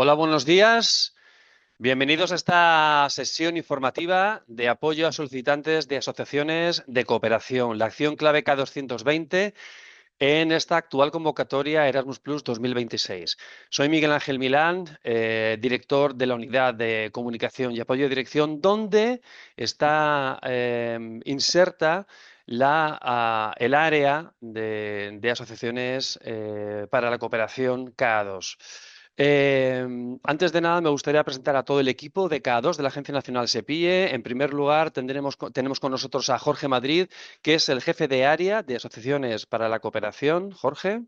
Hola, buenos días. Bienvenidos a esta sesión informativa de apoyo a solicitantes de asociaciones de cooperación, la acción clave K220 en esta actual convocatoria Erasmus Plus 2026. Soy Miguel Ángel Milán, director de la Unidad de Comunicación y Apoyo de Dirección, donde está inserta el área de asociaciones para la cooperación K2. Antes de nada, me gustaría presentar a todo el equipo de K2 de la Agencia Nacional SEPIE. En primer lugar, tenemos con nosotros a Jorge Madrid, que es el jefe de área de asociaciones para la cooperación. Jorge.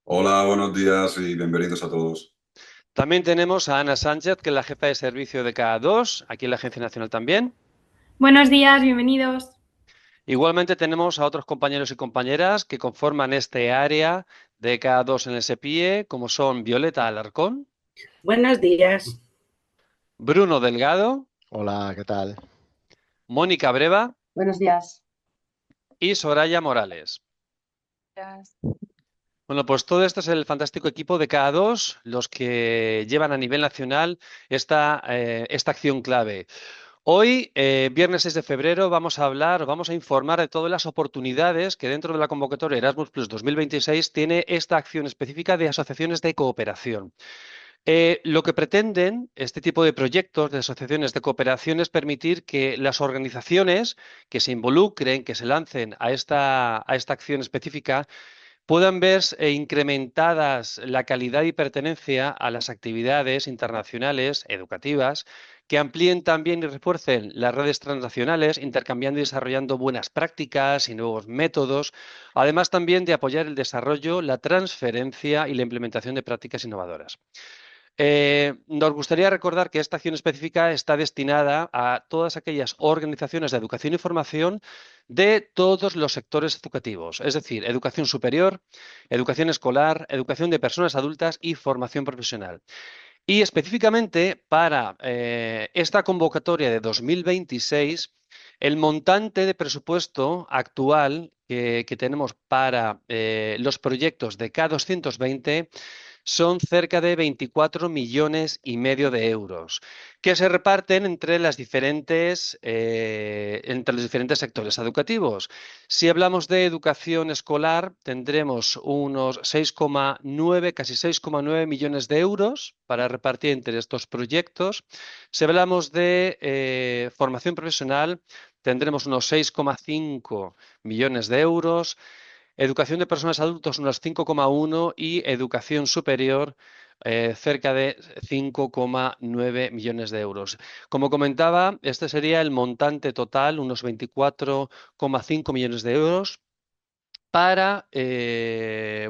Hola, buenos días y bienvenidos a todos. También tenemos a Ana Sánchez, que es la jefa de servicio de K2, aquí en la Agencia Nacional también. Buenos días, bienvenidos. Igualmente tenemos a otros compañeros y compañeras que conforman este área de K2 en el SEPIE, como son Violeta Alarcón, Buenos días. Bruno Delgado, Hola, ¿qué tal? Mónica Breva Buenos días. y Soraya Morales. Gracias. Bueno, pues todo esto es el fantástico equipo de K2, los que llevan a nivel nacional esta acción clave. Hoy, viernes 6 de febrero, vamos a informar de todas las oportunidades que dentro de la convocatoria Erasmus Plus 2026 tiene esta acción específica de asociaciones de cooperación. Lo que pretenden este tipo de proyectos de asociaciones de cooperación es permitir que las organizaciones que se involucren, que se lancen a esta acción específica, puedan ver incrementadas la calidad y pertenencia a las actividades internacionales educativas, que amplíen también y refuercen las redes transnacionales, intercambiando y desarrollando buenas prácticas y nuevos métodos, además también de apoyar el desarrollo, la transferencia y la implementación de prácticas innovadoras. Nos gustaría recordar que esta acción específica está destinada a todas aquellas organizaciones de educación y formación de todos los sectores educativos, es decir, educación superior, educación escolar, educación de personas adultas y formación profesional. Y específicamente para esta convocatoria de 2026, el montante de presupuesto actual que tenemos para los proyectos de K220 son cerca de 24,5 millones de euros, que se reparten entre los diferentes sectores educativos. Si hablamos de educación escolar, tendremos unos 6,9, casi 6,9 millones de euros para repartir entre estos proyectos. Si hablamos de formación profesional, tendremos unos 6,5 millones de euros. Educación de personas adultos unos 5,1 y educación superior cerca de 5,9 millones de euros. Como comentaba, este sería el montante total, unos 24,5 millones de euros para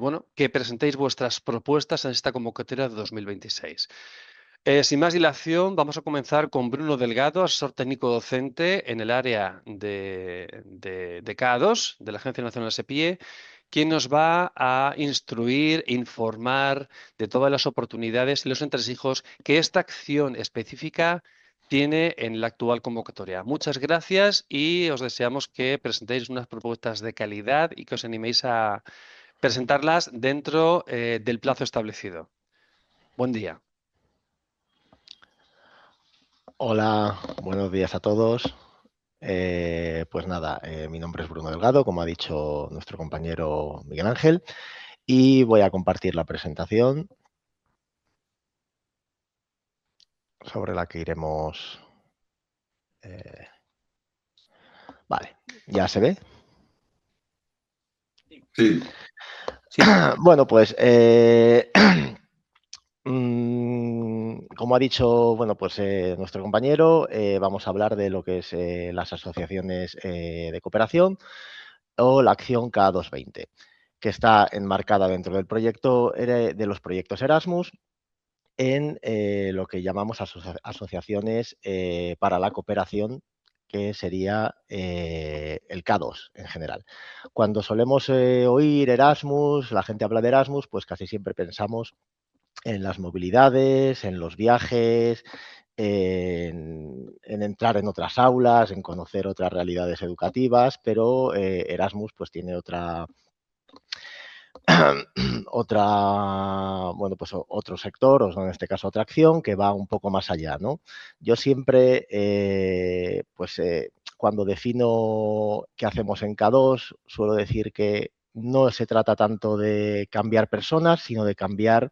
bueno, que presentéis vuestras propuestas en esta convocatoria de 2026. Sin más dilación, vamos a comenzar con Bruno Delgado, asesor técnico docente en el área de K2, de la Agencia Nacional SEPIE, quien nos va a instruir, informar de todas las oportunidades y los entresijos que esta acción específica tiene en la actual convocatoria. Muchas gracias y os deseamos que presentéis unas propuestas de calidad y que os animéis a presentarlas dentro del plazo establecido. Buen día. Hola, buenos días a todos. Pues nada, mi nombre es Bruno Delgado, como ha dicho nuestro compañero Miguel Ángel, y voy a compartir la presentación sobre la que iremos. Vale, ¿ya se ve? Sí, Sí. Bueno, pues como ha dicho, bueno, pues nuestro compañero, vamos a hablar de lo que es las asociaciones de cooperación o la acción K220, que está enmarcada dentro del proyecto de los proyectos Erasmus en lo que llamamos asociaciones para la cooperación, que sería el K2 en general. Cuando solemos oír Erasmus, la gente habla de Erasmus, pues casi siempre pensamos en las movilidades, en los viajes, en entrar en otras aulas, en conocer otras realidades educativas, pero Erasmus pues tiene otro sector, o en este caso otra acción que va un poco más allá, ¿no? Yo siempre, cuando defino qué hacemos en K2, suelo decir que no se trata tanto de cambiar personas, sino de cambiar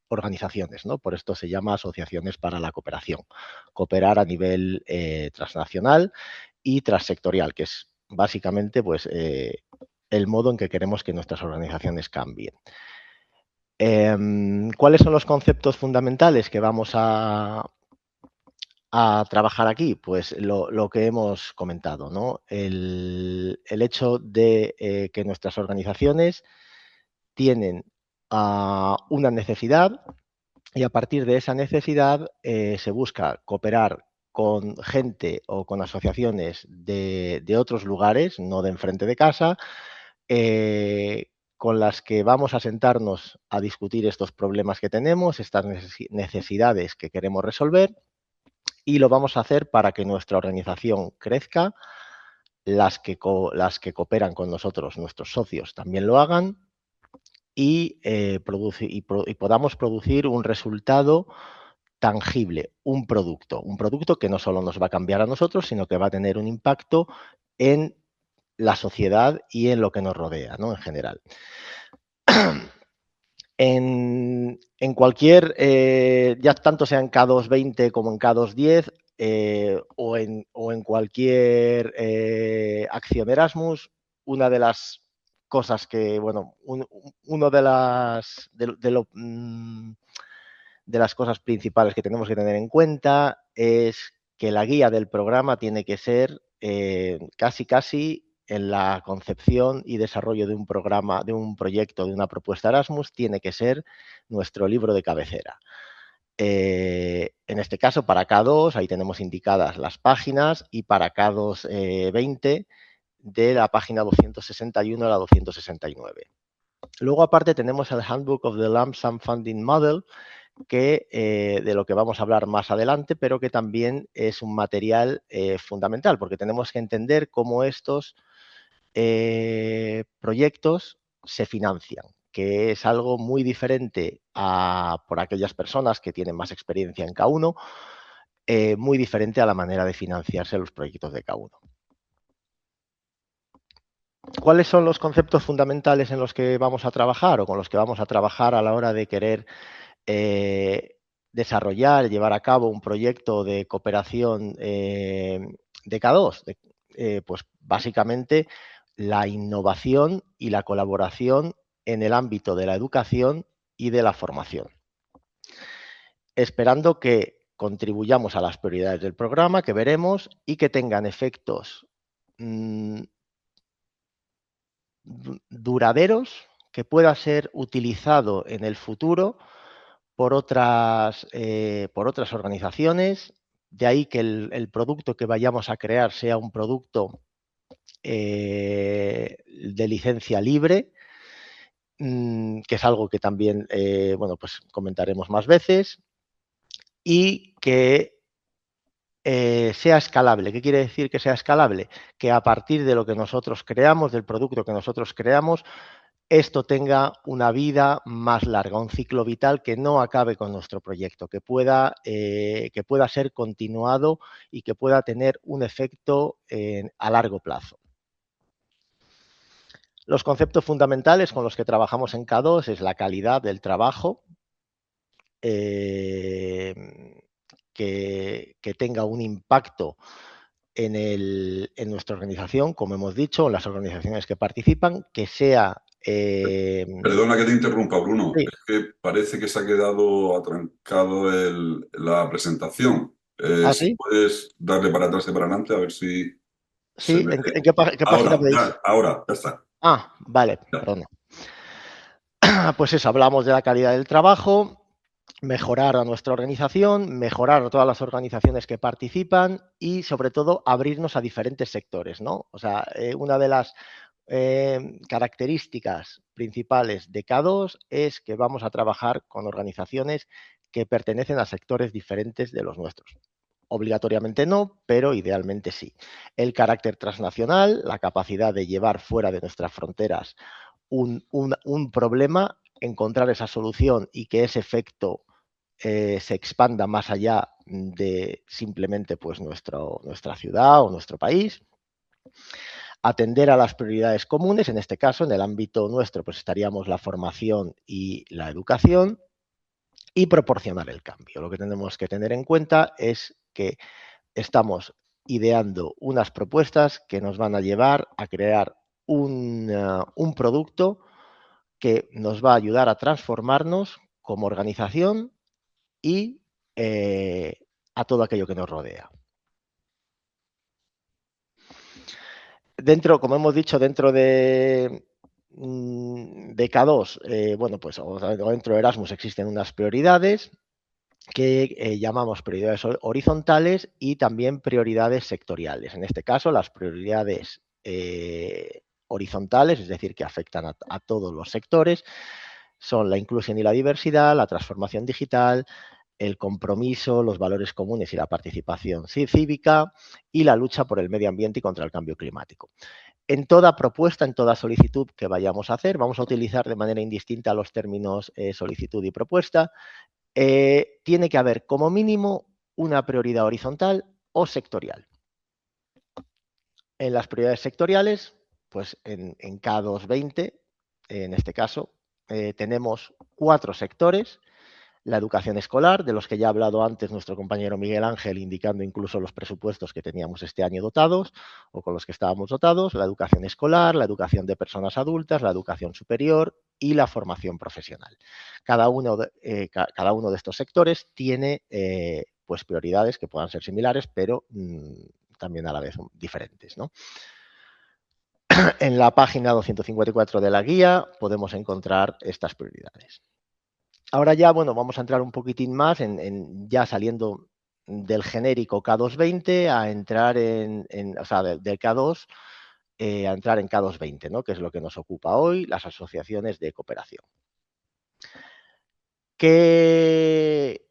organizaciones, ¿no? Por esto se llama asociaciones para la cooperación. Cooperar a nivel transnacional y transsectorial, que es básicamente pues, el modo en que queremos que nuestras organizaciones cambien. ¿Cuáles son los conceptos fundamentales que vamos a trabajar aquí? Pues lo que hemos comentado, ¿no? El hecho de que nuestras organizaciones tienen una necesidad y a partir de esa necesidad se busca cooperar con gente o con asociaciones de otros lugares, no de enfrente de casa, con las que vamos a sentarnos a discutir estos problemas que tenemos, estas necesidades que queremos resolver, y lo vamos a hacer para que nuestra organización crezca, las que cooperan con nosotros, nuestros socios, también lo hagan, y podamos producir un resultado tangible, un producto que no solo nos va a cambiar a nosotros, sino que va a tener un impacto en la sociedad y en lo que nos rodea, ¿no? En general. En cualquier, ya tanto sea en K220 como en K210 o en cualquier acción Erasmus, una de las cosas que, bueno, uno de las cosas principales que tenemos que tener en cuenta es que la guía del programa tiene que ser casi en la concepción y desarrollo de un programa, de un proyecto, de una propuesta Erasmus, tiene que ser nuestro libro de cabecera. En este caso, para K2, ahí tenemos indicadas las páginas, y para K220, de la página 261 a la 269. Luego, aparte, tenemos el Handbook of the Lump Sum Funding Model, que de lo que vamos a hablar más adelante, pero que también es un material fundamental, porque tenemos que entender cómo estos proyectos se financian, que es algo muy diferente por aquellas personas que tienen más experiencia en K1, muy diferente a la manera de financiarse los proyectos de K1. ¿Cuáles son los conceptos fundamentales en los que vamos a trabajar o con los que vamos a trabajar a la hora de querer desarrollar, llevar a cabo un proyecto de cooperación de K2? Pues básicamente la innovación y la colaboración en el ámbito de la educación y de la formación, esperando que contribuyamos a las prioridades del programa que veremos y que tengan efectos duraderos, que pueda ser utilizado en el futuro por otras organizaciones. De ahí que el producto que vayamos a crear sea un producto de licencia libre, que es algo que también pues comentaremos más veces, y que sea escalable. ¿Qué quiere decir que sea escalable? Que a partir de lo que nosotros creamos, del producto que nosotros creamos, esto tenga una vida más larga, un ciclo vital que no acabe con nuestro proyecto, que pueda ser continuado y que pueda tener un efecto a largo plazo. Los conceptos fundamentales con los que trabajamos en K2 es la calidad del trabajo, que tenga un impacto en nuestra organización, como hemos dicho, en las organizaciones que participan, que sea... Perdona que te interrumpa, Bruno. Sí. Es que parece que se ha quedado atrancado la presentación. ¿Sí? Puedes darle para atrás y para adelante a ver si... Sí, ¿en qué página veis? Ahora, ya está. Ah, vale, perdón. Pues eso, hablamos de la calidad del trabajo, mejorar a nuestra organización, mejorar a todas las organizaciones que participan y, sobre todo, abrirnos a diferentes sectores, ¿no? O sea, una de las características principales de K2 es que vamos a trabajar con organizaciones que pertenecen a sectores diferentes de los nuestros. Obligatoriamente no, pero idealmente sí. El carácter transnacional, la capacidad de llevar fuera de nuestras fronteras un problema, encontrar esa solución y que ese efecto se expanda más allá de simplemente pues, nuestra ciudad o nuestro país. Atender a las prioridades comunes, en este caso, en el ámbito nuestro, pues estaríamos la formación y la educación, y proporcionar el cambio. Lo que tenemos que tener en cuenta es que estamos ideando unas propuestas que nos van a llevar a crear un producto que nos va a ayudar a transformarnos como organización y a todo aquello que nos rodea. Dentro, como hemos dicho, dentro de K2, bueno, pues dentro de Erasmus existen unas prioridades que llamamos prioridades horizontales y también prioridades sectoriales. En este caso, las prioridades horizontales, es decir, que afectan a todos los sectores, son la inclusión y la diversidad, la transformación digital, el compromiso, los valores comunes y la participación cívica y la lucha por el medio ambiente y contra el cambio climático. En toda propuesta, en toda solicitud que vayamos a hacer, vamos a utilizar de manera indistinta los términos solicitud y propuesta. Tiene que haber como mínimo una prioridad horizontal o sectorial. En las prioridades sectoriales, pues en K220, en este caso, tenemos 4 sectores. La educación escolar, de los que ya ha hablado antes nuestro compañero Miguel Ángel, indicando incluso los presupuestos que teníamos este año dotados o con los que estábamos dotados, la educación escolar, la educación de personas adultas, la educación superior y la formación profesional. Cada uno de estos sectores tiene pues prioridades que puedan ser similares, pero también a la vez diferentes, ¿no? En la página 254 de la guía podemos encontrar estas prioridades. Ahora ya, bueno, vamos a entrar un poquitín más ya saliendo del genérico K220 a entrar o sea, del K2 a entrar en K220, ¿no? Que es lo que nos ocupa hoy, las asociaciones de cooperación. ¿Qué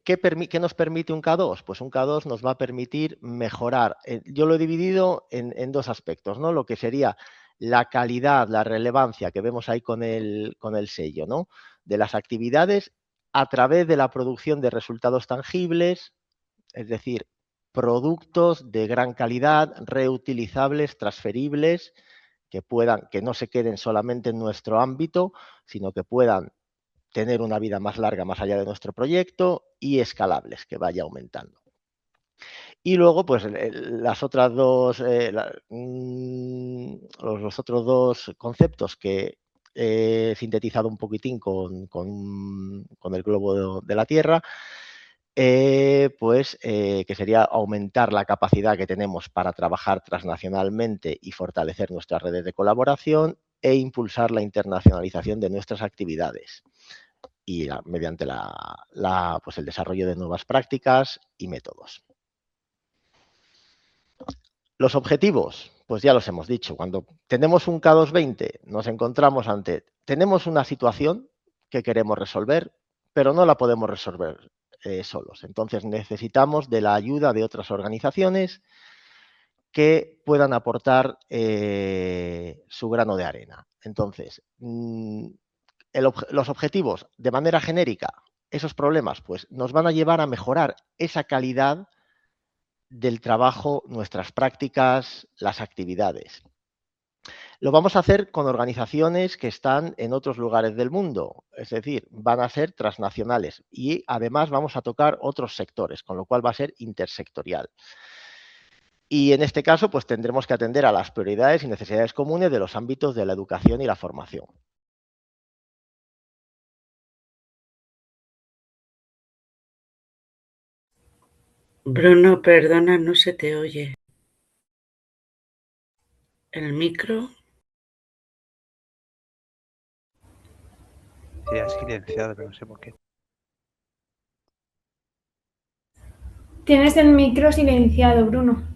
nos permite un K2? Pues un K2 nos va a permitir mejorar. Yo lo he dividido en 2 aspectos, ¿no? Lo que sería la calidad, la relevancia que vemos ahí con el sello, ¿no? De las actividades a través de la producción de resultados tangibles, es decir, productos de gran calidad, reutilizables, transferibles, que no se queden solamente en nuestro ámbito, sino que puedan tener una vida más larga más allá de nuestro proyecto y escalables, que vaya aumentando. Y luego, pues, los otros 2 conceptos que he sintetizado un poquitín con el globo de la Tierra, pues que sería aumentar la capacidad que tenemos para trabajar transnacionalmente y fortalecer nuestras redes de colaboración e impulsar la internacionalización de nuestras actividades y mediante pues el desarrollo de nuevas prácticas y métodos. Los objetivos, pues ya los hemos dicho. Cuando tenemos un K220 nos encontramos tenemos una situación que queremos resolver, pero no la podemos resolver solos. Entonces necesitamos de la ayuda de otras organizaciones que puedan aportar su grano de arena. Entonces, los objetivos, de manera genérica, esos problemas, pues nos van a llevar a mejorar esa calidad del trabajo, nuestras prácticas, las actividades. Lo vamos a hacer con organizaciones que están en otros lugares del mundo, es decir, van a ser transnacionales y además vamos a tocar otros sectores, con lo cual va a ser intersectorial. Y en este caso, pues tendremos que atender a las prioridades y necesidades comunes de los ámbitos de la educación y la formación. Bruno, perdona, no se te oye. ¿El micro? Se ha silenciado, pero no sé por qué. Tienes el micro silenciado, Bruno.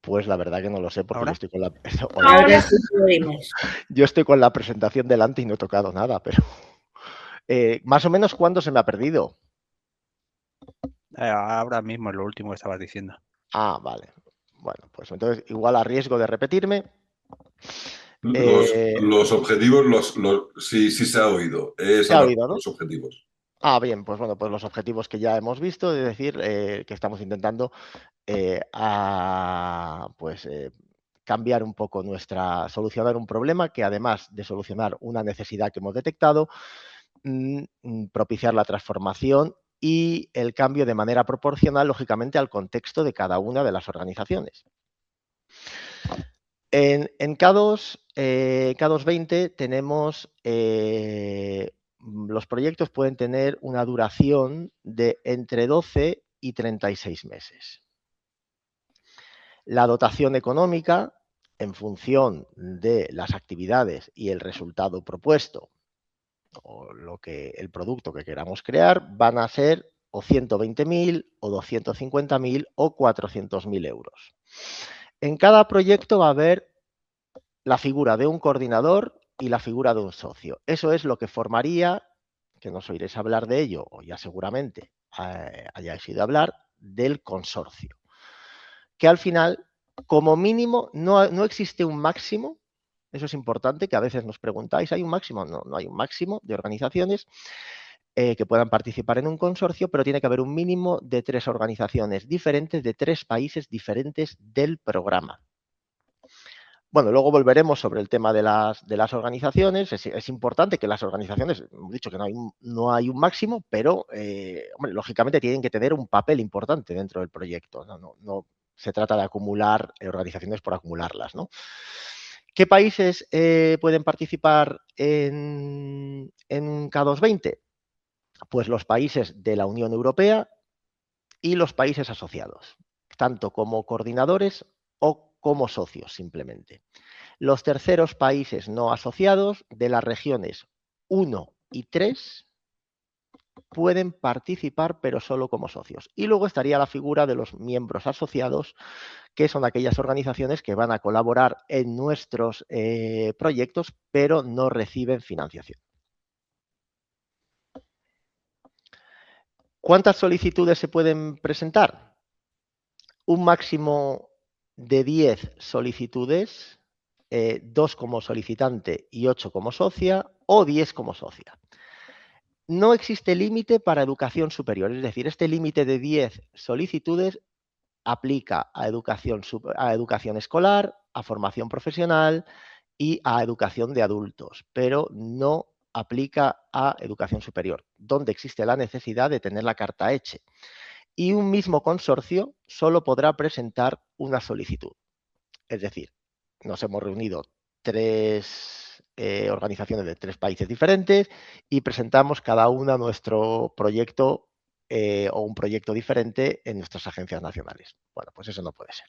Pues la verdad que no lo sé porque ¿Ahora? yo estoy con la... Ahora sí te oímos. Yo estoy con la presentación delante y no he tocado nada, pero... más o menos, ¿cuándo se me ha perdido? Ahora mismo es lo último que estabas diciendo. Ah, vale. Bueno, pues entonces igual a riesgo de repetirme. Los objetivos, sí, sí se ha oído. Es Se ha hablar oído, de ¿no? los objetivos. Ah, bien, pues bueno, pues los objetivos que ya hemos visto, es decir, que estamos intentando cambiar un poco solucionar un problema que además de solucionar una necesidad que hemos detectado, propiciar la transformación y el cambio de manera proporcional, lógicamente, al contexto de cada una de las organizaciones. En K2 20 tenemos, los proyectos pueden tener una duración de entre 12 y 36 meses. La dotación económica, en función de las actividades y el resultado propuesto, o el producto que queramos crear, van a ser o 120.000 o 250.000 o 400.000 euros. En cada proyecto va a haber la figura de un coordinador y la figura de un socio. Eso es lo que formaría, que nos oiréis hablar de ello, o ya seguramente hayáis oído hablar, del consorcio. Que al final, como mínimo, no existe un máximo. Eso es importante, que a veces nos preguntáis, ¿hay un máximo? No, no hay un máximo de organizaciones que puedan participar en un consorcio, pero tiene que haber un mínimo de 3 organizaciones diferentes, de 3 países diferentes del programa. Bueno, luego volveremos sobre el tema de las organizaciones. Es importante que las organizaciones, hemos dicho que no hay un máximo, pero hombre, lógicamente tienen que tener un papel importante dentro del proyecto. No se trata de acumular organizaciones por acumularlas, ¿no? ¿Qué países pueden participar en K2 20? Pues los países de la Unión Europea y los países asociados, tanto como coordinadores o como socios simplemente. Los terceros países no asociados de las regiones 1 y 3 pueden participar, pero solo como socios. Y luego estaría la figura de los miembros asociados, que son aquellas organizaciones que van a colaborar en nuestros proyectos, pero no reciben financiación. ¿Cuántas solicitudes se pueden presentar? Un máximo de 10 solicitudes, 2 como solicitante y 8 como socia, o 10 como socia. No existe límite para educación superior, es decir, este límite de 10 solicitudes aplica a educación escolar, a formación profesional y a educación de adultos, pero no aplica a educación superior, donde existe la necesidad de tener la carta ECHE. Y un mismo consorcio solo podrá presentar una solicitud. Es decir, nos hemos reunido 3 organizaciones de 3 países diferentes y presentamos cada una nuestro proyecto o un proyecto diferente en nuestras agencias nacionales. Bueno, pues eso no puede ser.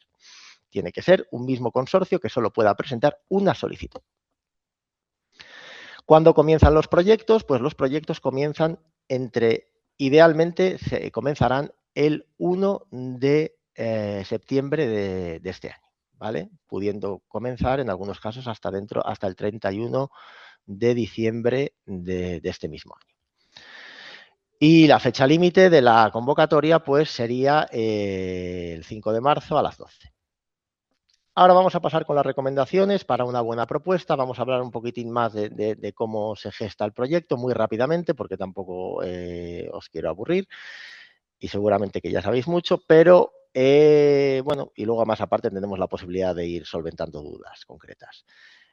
Tiene que ser un mismo consorcio que solo pueda presentar una solicitud. ¿Cuándo comienzan los proyectos? Pues los proyectos comienzan idealmente se comenzarán el 1 de septiembre de este año, ¿vale? Pudiendo comenzar en algunos casos hasta el 31 de diciembre de este mismo año. Y la fecha límite de la convocatoria pues sería el 5 de marzo a las 12. Ahora vamos a pasar con las recomendaciones para una buena propuesta. Vamos a hablar un poquitín más de cómo se gesta el proyecto muy rápidamente, porque tampoco os quiero aburrir y seguramente que ya sabéis mucho, pero bueno, y luego más aparte tenemos la posibilidad de ir solventando dudas concretas.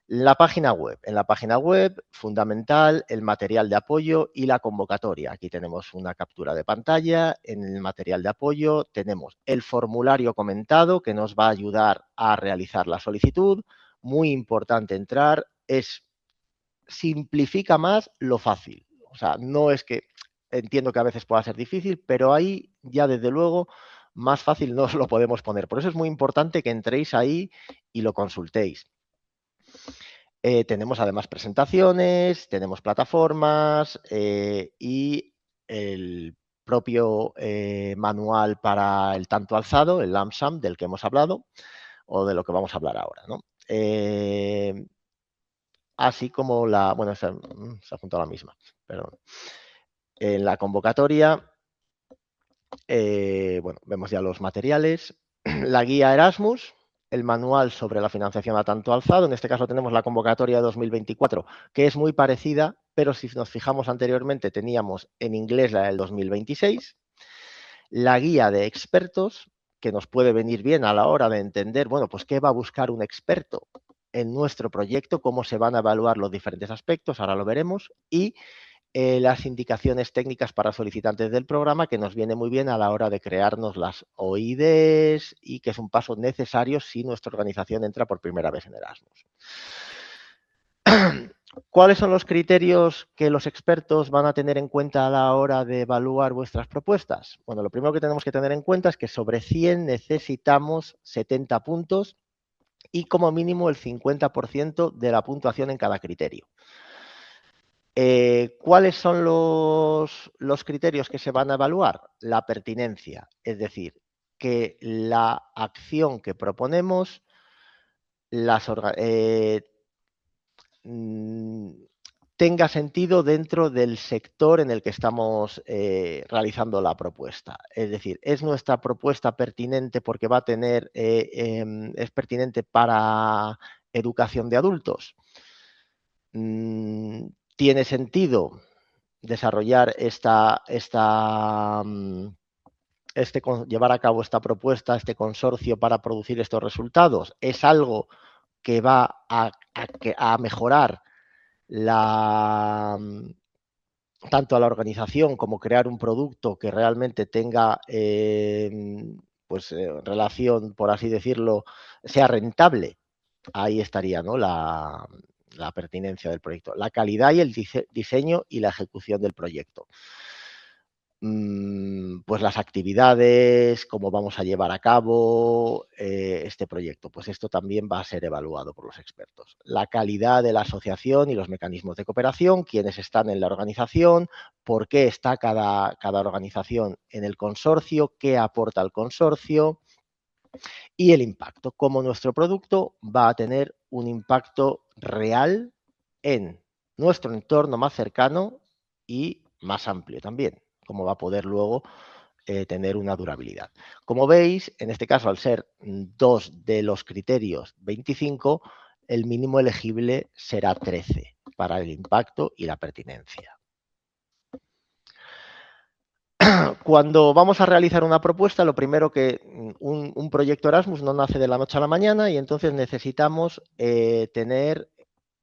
La página web. En la página web, fundamental, el material de apoyo y la convocatoria. Aquí tenemos una captura de pantalla. En el material de apoyo tenemos el formulario comentado que nos va a ayudar a realizar la solicitud. Muy importante entrar, simplifica más lo fácil. O sea, no es que entiendo que a veces pueda ser difícil, pero ahí ya desde luego más fácil no os lo podemos poner. Por eso es muy importante que entréis ahí y lo consultéis. Tenemos además presentaciones, tenemos plataformas y el propio manual para el tanto alzado, el lump sum del que hemos hablado o de lo que vamos a hablar ahora, ¿no? Así como bueno, se ha juntado la misma, perdón. En la convocatoria Bueno, vemos ya los materiales, la guía Erasmus, el manual sobre la financiación a tanto alzado. En este caso tenemos la convocatoria de 2024, que es muy parecida, pero si nos fijamos anteriormente teníamos en inglés la del 2026. La guía de expertos, que nos puede venir bien a la hora de entender, bueno, pues qué va a buscar un experto en nuestro proyecto, cómo se van a evaluar los diferentes aspectos, ahora lo veremos, y las indicaciones técnicas para solicitantes del programa, que nos viene muy bien a la hora de crearnos las OIDs y que es un paso necesario si nuestra organización entra por primera vez en Erasmus. ¿Cuáles son los criterios que los expertos van a tener en cuenta a la hora de evaluar vuestras propuestas? Bueno, lo primero que tenemos que tener en cuenta es que sobre 100 necesitamos 70 puntos y como mínimo el 50% de la puntuación en cada criterio. ¿Cuáles son los criterios que se van a evaluar? La pertinencia, es decir, que la acción que proponemos tenga sentido dentro del sector en el que estamos realizando la propuesta. Es decir, ¿es nuestra propuesta pertinente porque va a tener, es pertinente para educación de adultos? ¿Tiene sentido desarrollar llevar a cabo esta propuesta, este consorcio para producir estos resultados? ¿Es algo que va a mejorar tanto a la organización como crear un producto que realmente tenga relación, por así decirlo, sea rentable? Ahí estaría, ¿no?, la pertinencia del proyecto, la calidad y el diseño y la ejecución del proyecto. Pues las actividades, cómo vamos a llevar a cabo este proyecto, pues esto también va a ser evaluado por los expertos. La calidad de la asociación y los mecanismos de cooperación, quiénes están en la organización, por qué está cada organización en el consorcio, qué aporta el consorcio y el impacto, cómo nuestro producto va a tener un impacto real en nuestro entorno más cercano y más amplio también, cómo va a poder luego tener una durabilidad. Como veis, en este caso, al ser 2 de los criterios 25, el mínimo elegible será 13 para el impacto y la pertinencia. Cuando vamos a realizar una propuesta, lo primero que un proyecto Erasmus no nace de la noche a la mañana y entonces necesitamos tener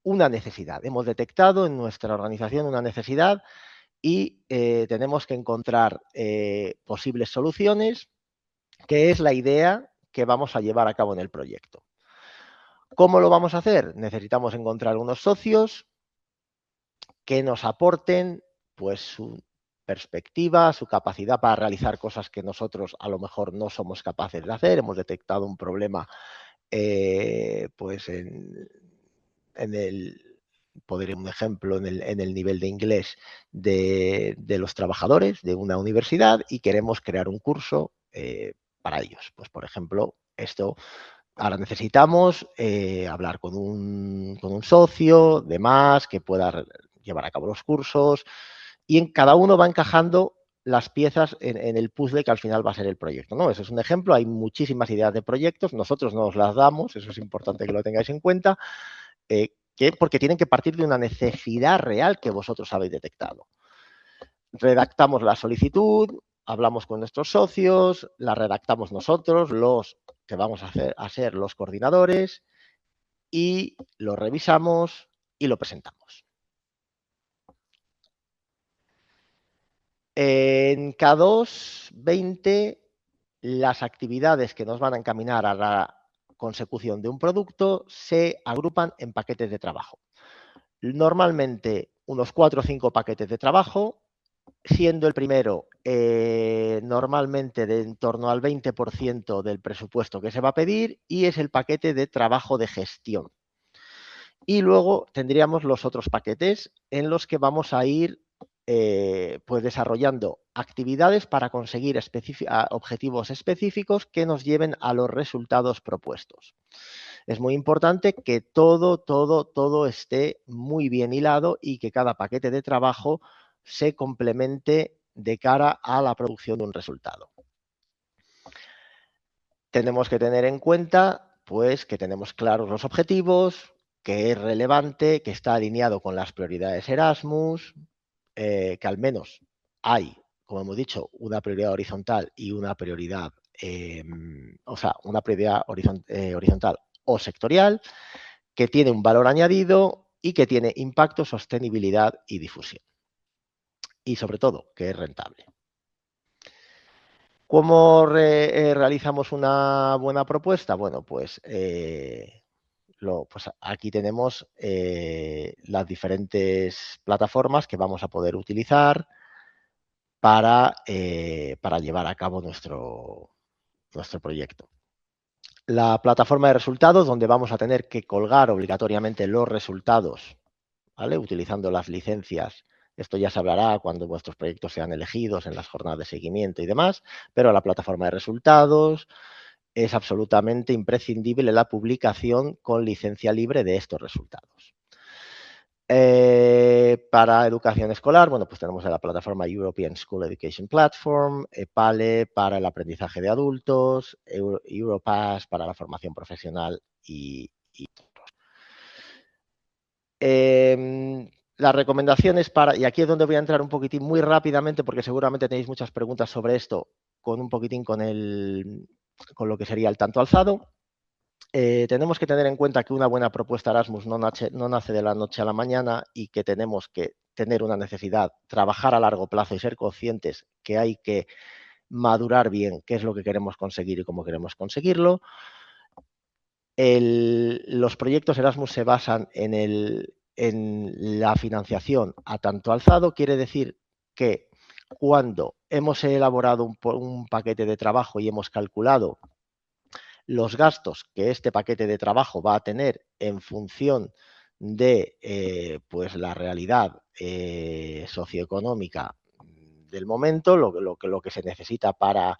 una necesidad. Hemos detectado en nuestra organización una necesidad y tenemos que encontrar posibles soluciones, que es la idea que vamos a llevar a cabo en el proyecto. ¿Cómo lo vamos a hacer? Necesitamos encontrar unos socios que nos aporten pues su perspectiva, su capacidad para realizar cosas que nosotros a lo mejor no somos capaces de hacer. Hemos detectado un problema pues en el, podré un ejemplo, en el nivel de inglés de los trabajadores de una universidad y queremos crear un curso para ellos. Pues, por ejemplo, esto ahora necesitamos hablar con un socio, demás, que pueda llevar a cabo los cursos y en cada uno va encajando las piezas en el puzzle que al final va a ser el proyecto, ¿no? Eso es un ejemplo, hay muchísimas ideas de proyectos, nosotros no os las damos, eso es importante que lo tengáis en cuenta, porque tienen que partir de una necesidad real que vosotros habéis detectado. Redactamos la solicitud, hablamos con nuestros socios, la redactamos nosotros, los que vamos a ser los coordinadores, y lo revisamos y lo presentamos. En K2 20, las actividades que nos van a encaminar a la consecución de un producto se agrupan en paquetes de trabajo. Normalmente unos 4 o 5 paquetes de trabajo, siendo el primero normalmente de en torno al 20% del presupuesto que se va a pedir y es el paquete de trabajo de gestión. Y luego tendríamos los otros paquetes en los que vamos a ir pues desarrollando actividades para conseguir objetivos específicos que nos lleven a los resultados propuestos. Es muy importante que todo esté muy bien hilado y que cada paquete de trabajo se complemente de cara a la producción de un resultado. Tenemos que tener en cuenta, pues, que tenemos claros los objetivos, que es relevante, que está alineado con las prioridades Erasmus, que al menos hay, como hemos dicho, una prioridad horizontal y una prioridad, una prioridad horizontal o sectorial, que tiene un valor añadido y que tiene impacto, sostenibilidad y difusión. Y sobre todo, que es rentable. ¿Cómo realizamos una buena propuesta? Bueno, pues aquí tenemos las diferentes plataformas que vamos a poder utilizar para llevar a cabo nuestro proyecto. La plataforma de resultados, donde vamos a tener que colgar obligatoriamente los resultados, ¿vale? Utilizando las licencias. Esto ya se hablará cuando vuestros proyectos sean elegidos en las jornadas de seguimiento y demás, pero la plataforma de resultados es absolutamente imprescindible la publicación con licencia libre de estos resultados. Para educación escolar, bueno, pues tenemos la plataforma European School Education Platform, EPALE para el aprendizaje de adultos, Europass para la formación profesional y otros. Las recomendaciones y aquí es donde voy a entrar un poquitín muy rápidamente porque seguramente tenéis muchas preguntas sobre esto, con un poquitín con lo que sería el tanto alzado. Tenemos que tener en cuenta que una buena propuesta Erasmus no nace de la noche a la mañana y que tenemos que tener una necesidad, trabajar a largo plazo y ser conscientes que hay que madurar bien qué es lo que queremos conseguir y cómo queremos conseguirlo. Los proyectos Erasmus se basan en la financiación a tanto alzado, quiere decir que cuando hemos elaborado un paquete de trabajo y hemos calculado los gastos que este paquete de trabajo va a tener en función de pues la realidad socioeconómica del momento, lo que se necesita para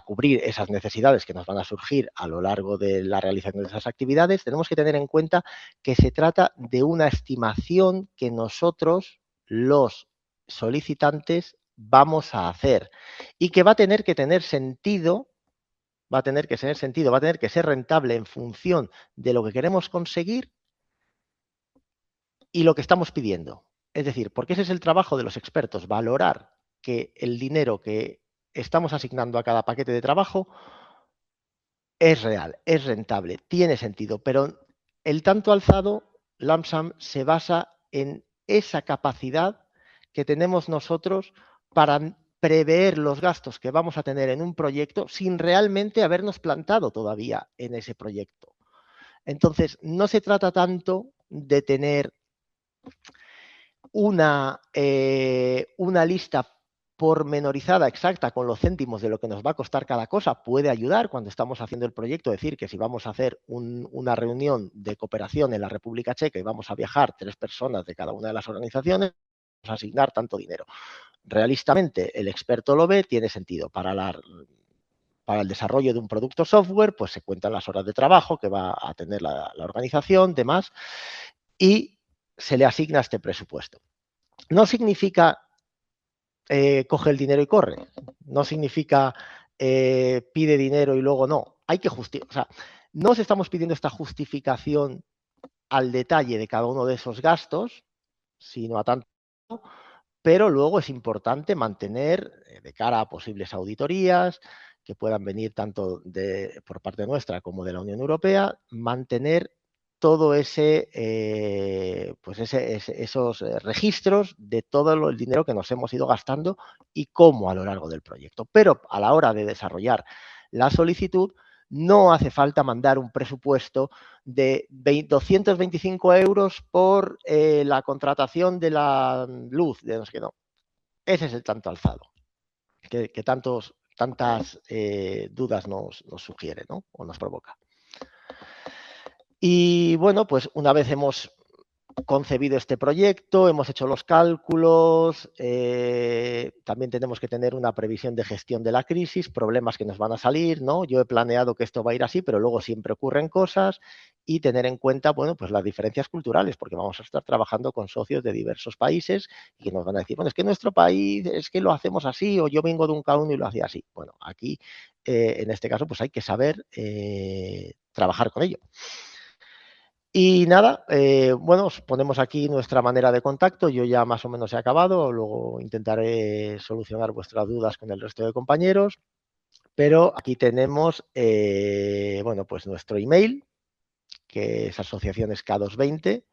cubrir esas necesidades que nos van a surgir a lo largo de la realización de esas actividades, tenemos que tener en cuenta que se trata de una estimación que nosotros, los solicitantes, vamos a hacer y que va a tener que tener sentido. Va a tener que ser rentable en función de lo que queremos conseguir y lo que estamos pidiendo. Es decir, porque ese es el trabajo de los expertos, valorar que el dinero que estamos asignando a cada paquete de trabajo es real, es rentable, tiene sentido, pero el tanto alzado, lump sum, se basa en esa capacidad que tenemos nosotros para prever los gastos que vamos a tener en un proyecto sin realmente habernos plantado todavía en ese proyecto. Entonces, no se trata tanto de tener una lista pormenorizada exacta con los céntimos de lo que nos va a costar cada cosa. Puede ayudar cuando estamos haciendo el proyecto, decir que si vamos a hacer una reunión de cooperación en la República Checa y vamos a viajar 3 personas de cada una de las organizaciones, vamos a asignar tanto dinero. Realistamente, el experto lo ve, tiene sentido. Para el desarrollo de un producto software, pues se cuentan las horas de trabajo que va a tener la organización, demás, y se le asigna este presupuesto. No significa coge el dinero y corre. No significa pide dinero y luego no. Hay que justificar. O sea, no os estamos pidiendo esta justificación al detalle de cada uno de esos gastos, sino a tanto. Pero luego es importante mantener, de cara a posibles auditorías que puedan venir tanto por parte nuestra como de la Unión Europea, mantener todo esos registros de todo el dinero que nos hemos ido gastando y cómo a lo largo del proyecto. Pero a la hora de desarrollar la solicitud, no hace falta mandar un presupuesto de 225 euros por la contratación de la luz, de no sé qué, no. Ese es el tanto alzado, que tantas dudas nos sugiere, ¿no? O nos provoca. Y bueno, pues una vez hemos concebido este proyecto, hemos hecho los cálculos, también tenemos que tener una previsión de gestión de la crisis, problemas que nos van a salir, ¿no? Yo he planeado que esto va a ir así, pero luego siempre ocurren cosas y tener en cuenta, bueno, pues las diferencias culturales, porque vamos a estar trabajando con socios de diversos países y que nos van a decir, bueno, es que nuestro país es que lo hacemos así o yo vengo de un K1 y lo hacía así. Bueno, aquí, en este caso, pues hay que saber trabajar con ello. Y nada, bueno, os ponemos aquí nuestra manera de contacto. Yo ya más o menos he acabado, luego intentaré solucionar vuestras dudas con el resto de compañeros. Pero aquí tenemos, bueno, pues nuestro email, que es Asociaciones K220,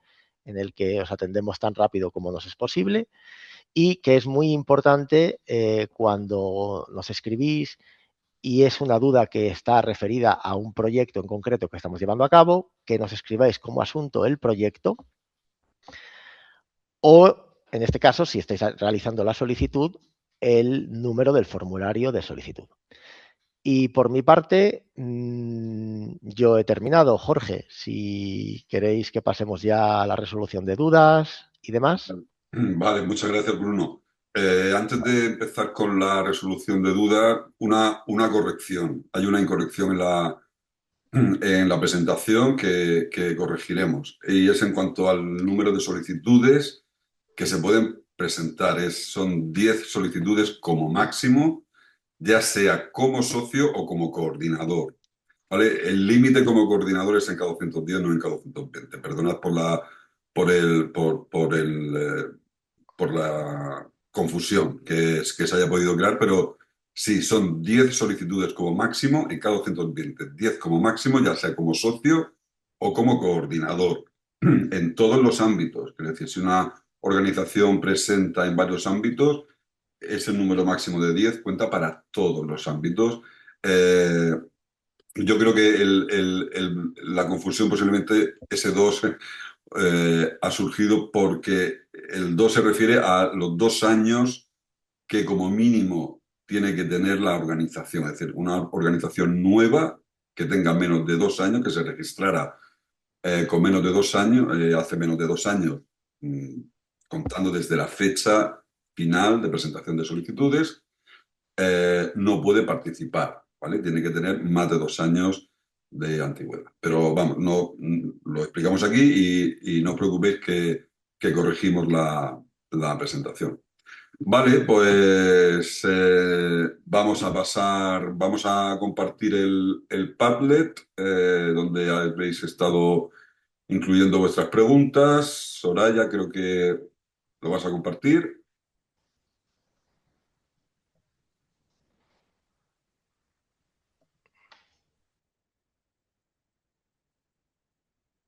en el que os atendemos tan rápido como nos es posible y que es muy importante cuando nos escribís y es una duda que está referida a un proyecto en concreto que estamos llevando a cabo, que nos escribáis como asunto el proyecto o, en este caso, si estáis realizando la solicitud, el número del formulario de solicitud. Y por mi parte, yo he terminado. Jorge, si queréis que pasemos ya a la resolución de dudas y demás. Vale, muchas gracias, Bruno. Antes de empezar con la resolución de dudas, una corrección. Hay una incorrección en la presentación que corregiremos. Y es en cuanto al número de solicitudes que se pueden presentar. Son 10 solicitudes como máximo, ya sea como socio o como coordinador. ¿Vale? El límite como coordinador es en K210, no en K220. Perdonad por la confusión que se haya podido crear, pero sí, son 10 solicitudes como máximo en K220. 10 como máximo, ya sea como socio o como coordinador, en todos los ámbitos. Es decir, si una organización presenta en varios ámbitos, ese número máximo de 10 cuenta para todos los ámbitos. Yo creo que la confusión posiblemente ese 2 ha surgido porque el 2 se refiere a los 2 años que como mínimo tiene que tener la organización, es decir, una organización nueva que tenga menos de 2 años, que se registrara con menos de 2 años, hace menos de 2 años, contando desde la fecha final de presentación de solicitudes, no puede participar, ¿vale? Tiene que tener más de 2 años de antigüedad. Pero vamos, no, lo explicamos aquí y no os preocupéis que corregimos la presentación. Vale, pues vamos a compartir el Padlet, donde habéis estado incluyendo vuestras preguntas. Soraya, creo que lo vas a compartir.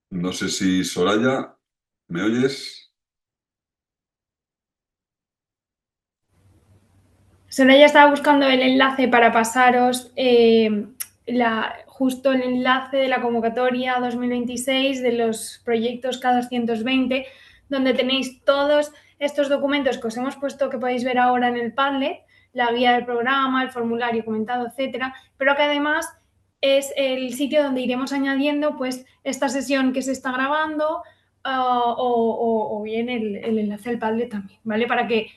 No sé si Soraya, ¿me oyes? Soraya estaba buscando el enlace para pasaros justo el enlace de la convocatoria 2026 de los proyectos K220, donde tenéis todos estos documentos que os hemos puesto que podéis ver ahora en el Padlet, la guía del programa, el formulario comentado, etcétera, pero que además es el sitio donde iremos añadiendo pues esta sesión que se está grabando o bien el enlace del Padlet también, ¿vale? Para que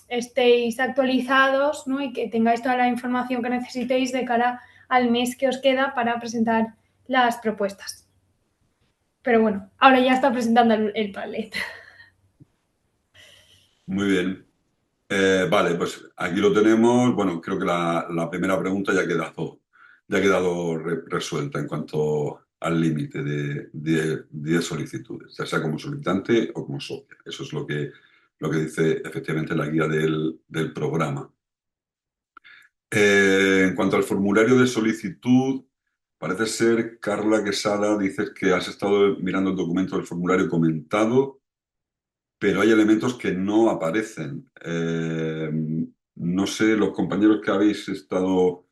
estéis actualizados, ¿no? Y que tengáis toda la información que necesitéis de cara al mes que os queda para presentar las propuestas. Pero bueno, ahora ya está presentando el Padlet. Muy bien. Vale, pues aquí lo tenemos. Bueno, creo que la primera pregunta ya ha quedado resuelta en cuanto al límite de solicitudes, ya sea como solicitante o como socio. Eso es lo que dice efectivamente la guía del programa. En cuanto al formulario de solicitud, parece ser, Carla Quesada, dices que has estado mirando el documento del formulario comentado, pero hay elementos que no aparecen. No sé, los compañeros que habéis estado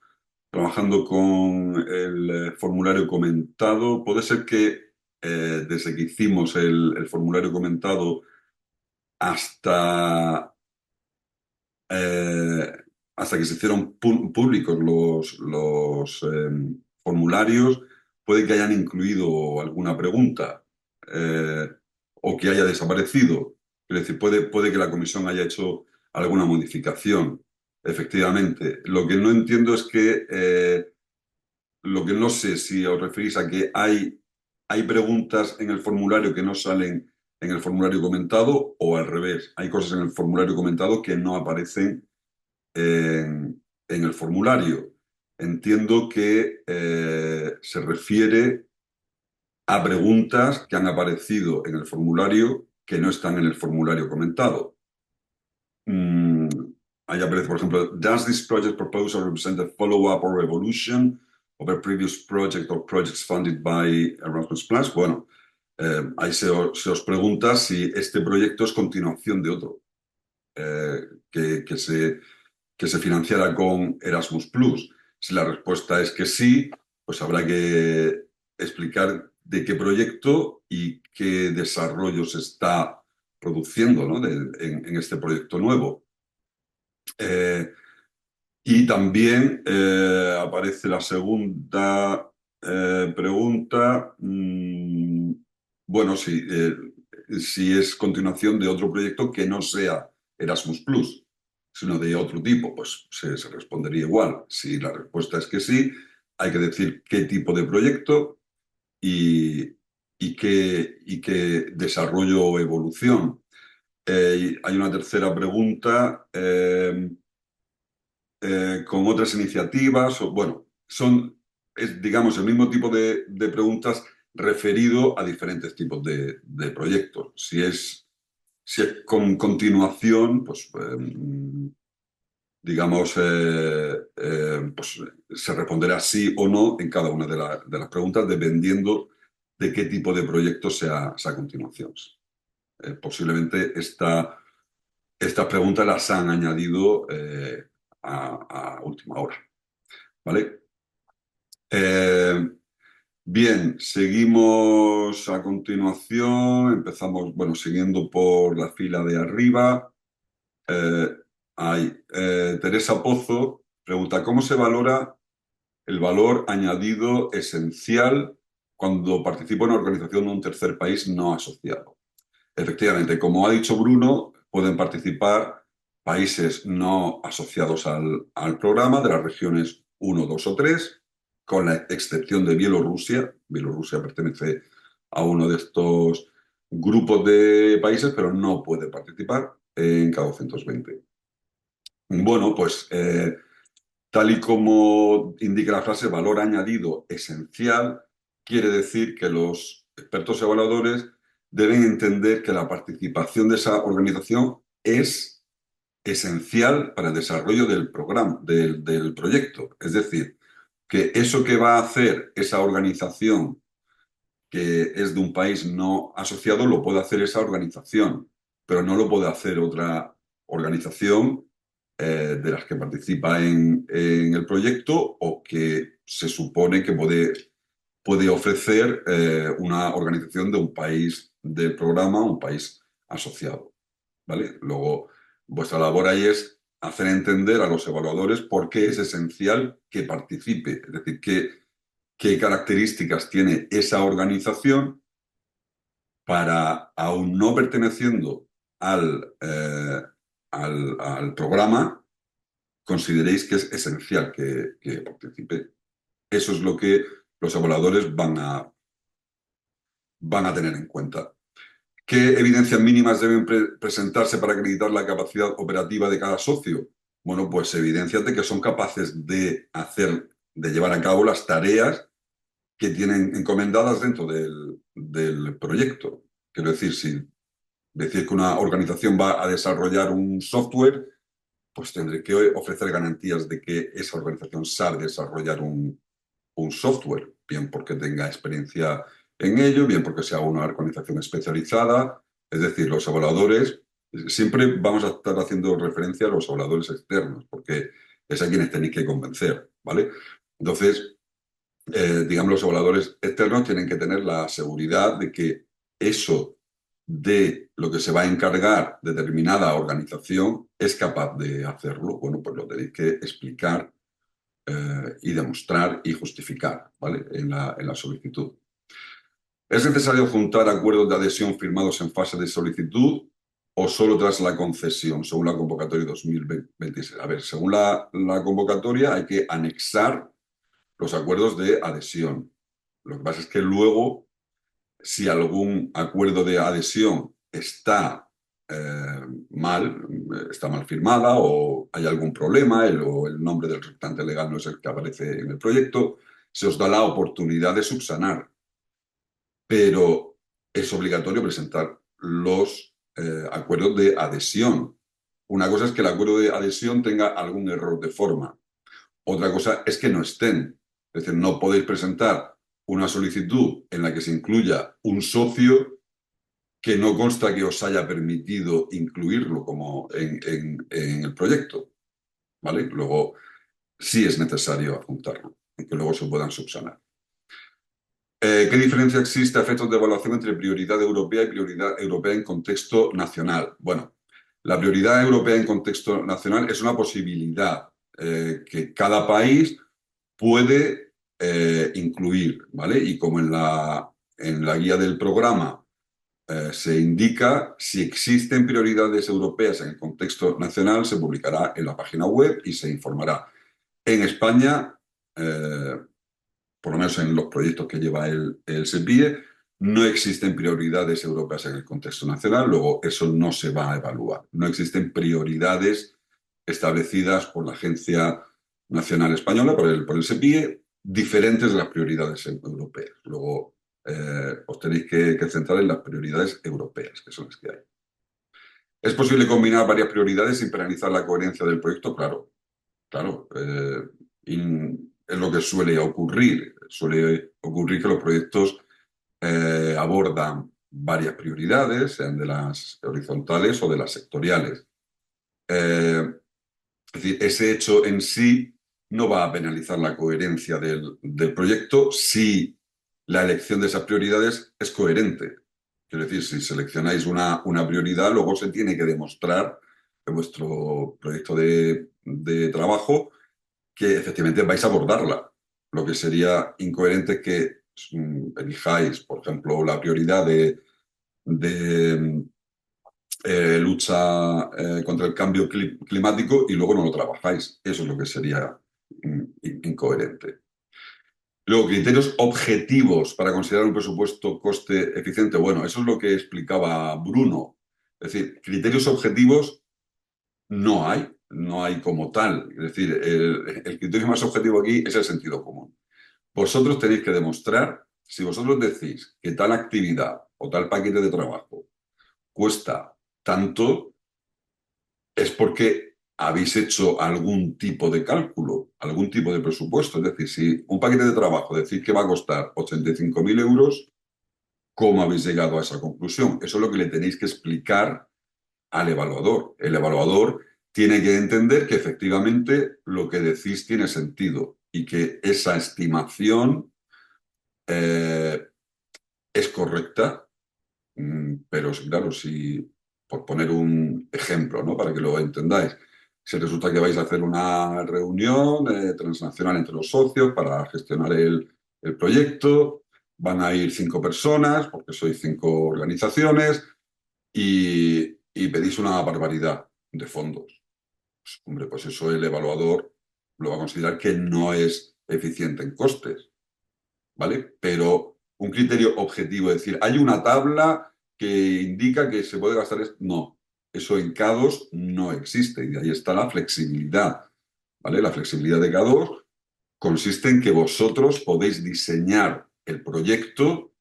trabajando con el formulario comentado, puede ser que desde que hicimos el formulario comentado hasta, eh, hasta que se hicieron públicos los formularios, puede que hayan incluido alguna pregunta. o que haya desaparecido. Es decir, puede que la comisión haya hecho alguna modificación, efectivamente. Lo que no entiendo es que, lo que no sé si os referís a que hay preguntas en el formulario que no salen en el formulario comentado o al revés. Hay cosas en el formulario comentado que no aparecen en el formulario. Entiendo que se refiere a preguntas que han aparecido en el formulario que no están en el formulario comentado. Ahí aparece, por ejemplo, does this project proposal represent a follow-up or evolution of a previous project or projects funded by Erasmus+? Bueno, ahí se os pregunta si este proyecto es continuación de otro que se financiara con Erasmus+. Si la respuesta es que sí, pues habrá que explicar de qué proyecto y qué desarrollo se está produciendo, ¿no? en este proyecto nuevo. Y también aparece la segunda pregunta. Bueno, si es continuación de otro proyecto que no sea Erasmus+, sino de otro tipo, pues se respondería igual. Si la respuesta es que sí, hay que decir qué tipo de proyecto y qué desarrollo o evolución. Hay una tercera pregunta con otras iniciativas. Bueno, es, digamos, el mismo tipo de preguntas referido a diferentes tipos de proyectos. Si es con continuación, pues digamos, pues se responderá sí o no en cada una de las preguntas, dependiendo de qué tipo de proyecto sea a continuación. Posiblemente estas preguntas las han añadido a última hora. ¿Vale? Bien, seguimos a continuación. Empezamos, bueno, siguiendo por la fila de arriba. Teresa Pozo pregunta, ¿cómo se valora el valor añadido esencial cuando participa en una organización de un tercer país no asociado? Efectivamente, como ha dicho Bruno, pueden participar países no asociados al programa de las regiones 1, 2 o 3, con la excepción de Bielorrusia. Bielorrusia pertenece a uno de estos grupos de países, pero no puede participar en cada 220. Bueno, pues tal y como indica la frase valor añadido esencial, quiere decir que los expertos evaluadores deben entender que la participación de esa organización es esencial para el desarrollo del programa, del proyecto. Es decir, que eso que va a hacer esa organización que es de un país no asociado, lo puede hacer esa organización, pero no lo puede hacer otra organización de las que participa en el proyecto o que se supone que puede ofrecer una organización de un país del programa, un país asociado. ¿Vale? Luego, vuestra labor ahí es hacer entender a los evaluadores por qué es esencial que participe, es decir, qué características tiene esa organización para, aún no perteneciendo al programa, consideréis que es esencial que participe. Eso es lo que los evaluadores van a tener en cuenta. ¿Qué evidencias mínimas deben presentarse para acreditar la capacidad operativa de cada socio? Bueno, pues evidencias de que son capaces de llevar a cabo las tareas que tienen encomendadas dentro del proyecto. Quiero decir, si decir que una organización va a desarrollar un software, pues tendré que ofrecer garantías de que esa organización sabe desarrollar un software, bien porque tenga experiencia en ello, bien porque sea una organización especializada. Es decir, los evaluadores, siempre vamos a estar haciendo referencia a los evaluadores externos, porque es a quienes tenéis que convencer, ¿vale? Entonces, digamos, los evaluadores externos tienen que tener la seguridad de que eso de lo que se va a encargar determinada organización es capaz de hacerlo. Bueno, pues lo tenéis que explicar y demostrar y justificar, ¿vale? En la solicitud. ¿Es necesario juntar acuerdos de adhesión firmados en fase de solicitud o solo tras la concesión, según la convocatoria 2026? A ver, según la convocatoria hay que anexar los acuerdos de adhesión. Lo que pasa es que luego, si algún acuerdo de adhesión está mal firmada o hay algún problema o el nombre del representante legal no es el que aparece en el proyecto, se os da la oportunidad de subsanar. Pero es obligatorio presentar los acuerdos de adhesión. Una cosa es que el acuerdo de adhesión tenga algún error de forma. Otra cosa es que no estén. Es decir, no podéis presentar una solicitud en la que se incluya un socio que no consta que os haya permitido incluirlo como en el proyecto. ¿Vale? Luego sí es necesario adjuntarlo y que luego se puedan subsanar. ¿Qué diferencia existe a efectos de evaluación entre prioridad europea y prioridad europea en contexto nacional? Bueno, la prioridad europea en contexto nacional es una posibilidad que cada país puede incluir, ¿vale? Y como en la guía del programa se indica, si existen prioridades europeas en el contexto nacional, se publicará en la página web y se informará. En España, por lo menos en los proyectos que lleva el SEPIE, no existen prioridades europeas en el contexto nacional, luego eso no se va a evaluar. No existen prioridades establecidas por la Agencia Nacional Española, por el SEPIE, diferentes de las prioridades europeas. Luego os tenéis que centrar en las prioridades europeas, que son las que hay. ¿Es posible combinar varias prioridades sin penalizar la coherencia del proyecto? Claro, claro. Es lo que suele ocurrir. Suele ocurrir que los proyectos abordan varias prioridades, sean de las horizontales o de las sectoriales. Es decir, ese hecho en sí no va a penalizar la coherencia del proyecto si la elección de esas prioridades es coherente. Quiero decir, si seleccionáis una prioridad, luego se tiene que demostrar en vuestro proyecto de trabajo que efectivamente vais a abordarla. Lo que sería incoherente es que elijáis, por ejemplo, la prioridad de lucha contra el cambio climático y luego no lo trabajáis. Eso es lo que sería incoherente. Luego, criterios objetivos para considerar un presupuesto coste eficiente. Bueno, eso es lo que explicaba Bruno. Es decir, criterios objetivos no hay como tal. Es decir, el criterio más objetivo aquí es el sentido común. Vosotros tenéis que demostrar, si vosotros decís que tal actividad o tal paquete de trabajo cuesta tanto, es porque habéis hecho algún tipo de cálculo, algún tipo de presupuesto. Es decir, si un paquete de trabajo decís que va a costar 85.000 euros, ¿cómo habéis llegado a esa conclusión? Eso es lo que le tenéis que explicar al evaluador. El evaluador tiene que entender que efectivamente lo que decís tiene sentido y que esa estimación es correcta, pero claro, si, por poner un ejemplo, ¿no? Para que lo entendáis, si resulta que vais a hacer una reunión transnacional entre los socios para gestionar el proyecto, van a ir 5 personas, porque sois 5 organizaciones, y pedís una barbaridad de fondos. Pues, hombre, pues eso el evaluador lo va a considerar que no es eficiente en costes, ¿vale? Pero un criterio objetivo, es decir, hay una tabla que indica que se puede gastar esto. No, eso en K2 no existe y de ahí está la flexibilidad, ¿vale? La flexibilidad de K2 consiste en que vosotros podéis diseñar el proyecto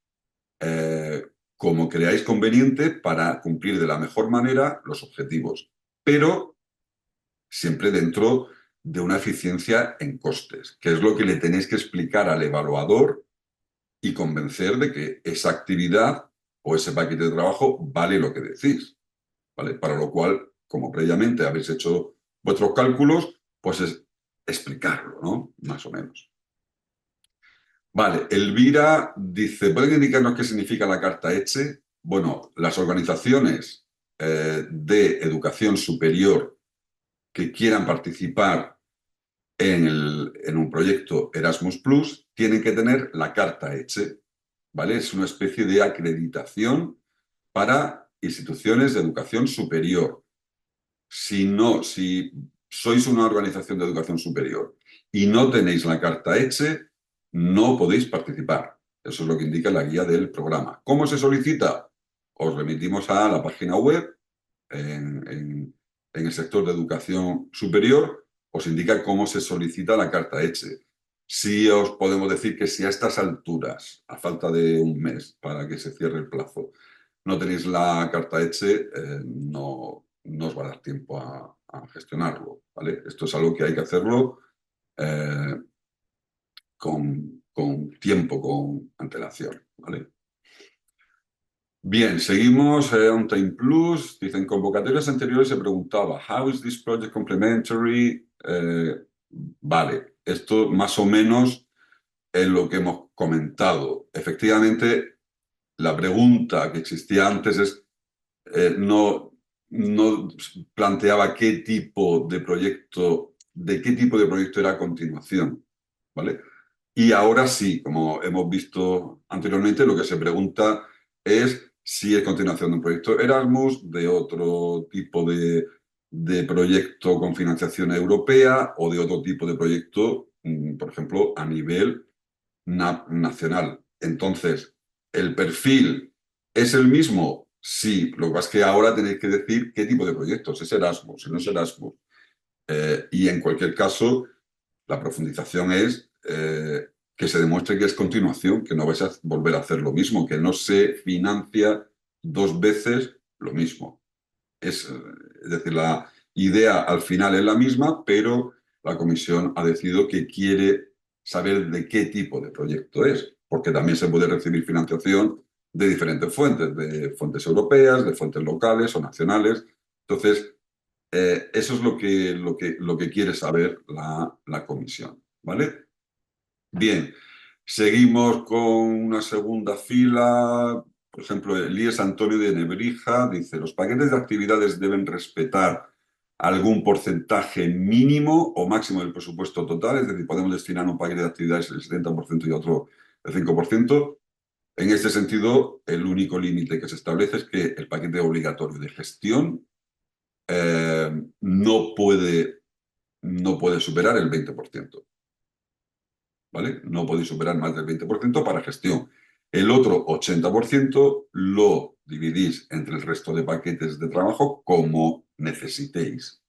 como creáis conveniente para cumplir de la mejor manera los objetivos, pero siempre dentro de una eficiencia en costes, que es lo que le tenéis que explicar al evaluador y convencer de que esa actividad o ese paquete de trabajo vale lo que decís, ¿vale? Para lo cual, como previamente habéis hecho vuestros cálculos, pues es explicarlo, ¿no? Más o menos. Vale, Elvira dice, ¿pueden indicarnos qué significa la carta ECHE? Bueno, las organizaciones de educación superior que quieran participar en un proyecto Erasmus Plus tienen que tener la carta ECHE, ¿vale? Es una especie de acreditación para instituciones de educación superior. Si sois una organización de educación superior y no tenéis la carta ECHE, no podéis participar. Eso es lo que indica la guía del programa. ¿Cómo se solicita? Os remitimos a la página web, en el sector de educación superior, os indica cómo se solicita la carta ECHE. Sí os podemos decir que si a estas alturas, a falta de un mes para que se cierre el plazo, no tenéis la carta ECHE, no os va a dar tiempo a gestionarlo, ¿vale? Esto es algo que hay que hacerlo con tiempo, con antelación, ¿vale? Bien, seguimos. On Time Plus, dicen, convocatorias anteriores se preguntaba, how is this project complementary? Vale, esto más o menos es lo que hemos comentado. Efectivamente, la pregunta que existía antes no planteaba de qué tipo de proyecto era a continuación, ¿vale? Y ahora sí, como hemos visto anteriormente, lo que se pregunta es si es continuación de un proyecto Erasmus, de otro tipo de proyecto con financiación europea o de otro tipo de proyecto, por ejemplo, a nivel nacional. Entonces, ¿el perfil es el mismo? Sí, lo que pasa es que ahora tenéis que decir qué tipo de proyectos. ¿Es Erasmus? ¿Si no es Erasmus? Y en cualquier caso, la profundización es que se demuestre que es continuación, que no vais a volver a hacer lo mismo, que no se financia dos veces lo mismo. Es decir, la idea al final es la misma, pero la comisión ha decidido que quiere saber de qué tipo de proyecto es, porque también se puede recibir financiación de diferentes fuentes, de fuentes europeas, de fuentes locales o nacionales. Entonces, eso es lo que quiere saber la comisión, ¿vale? Bien, seguimos con una segunda fila. Por ejemplo, Elías Antonio de Nebrija dice, los paquetes de actividades deben respetar algún porcentaje mínimo o máximo del presupuesto total, es decir, podemos destinar un paquete de actividades el 70% y otro el 5%. En este sentido, el único límite que se establece es que el paquete obligatorio de gestión no puede superar el 20%. ¿Vale? No podéis superar más del 20% para gestión. El otro 80% lo dividís entre el resto de paquetes de trabajo como necesitéis.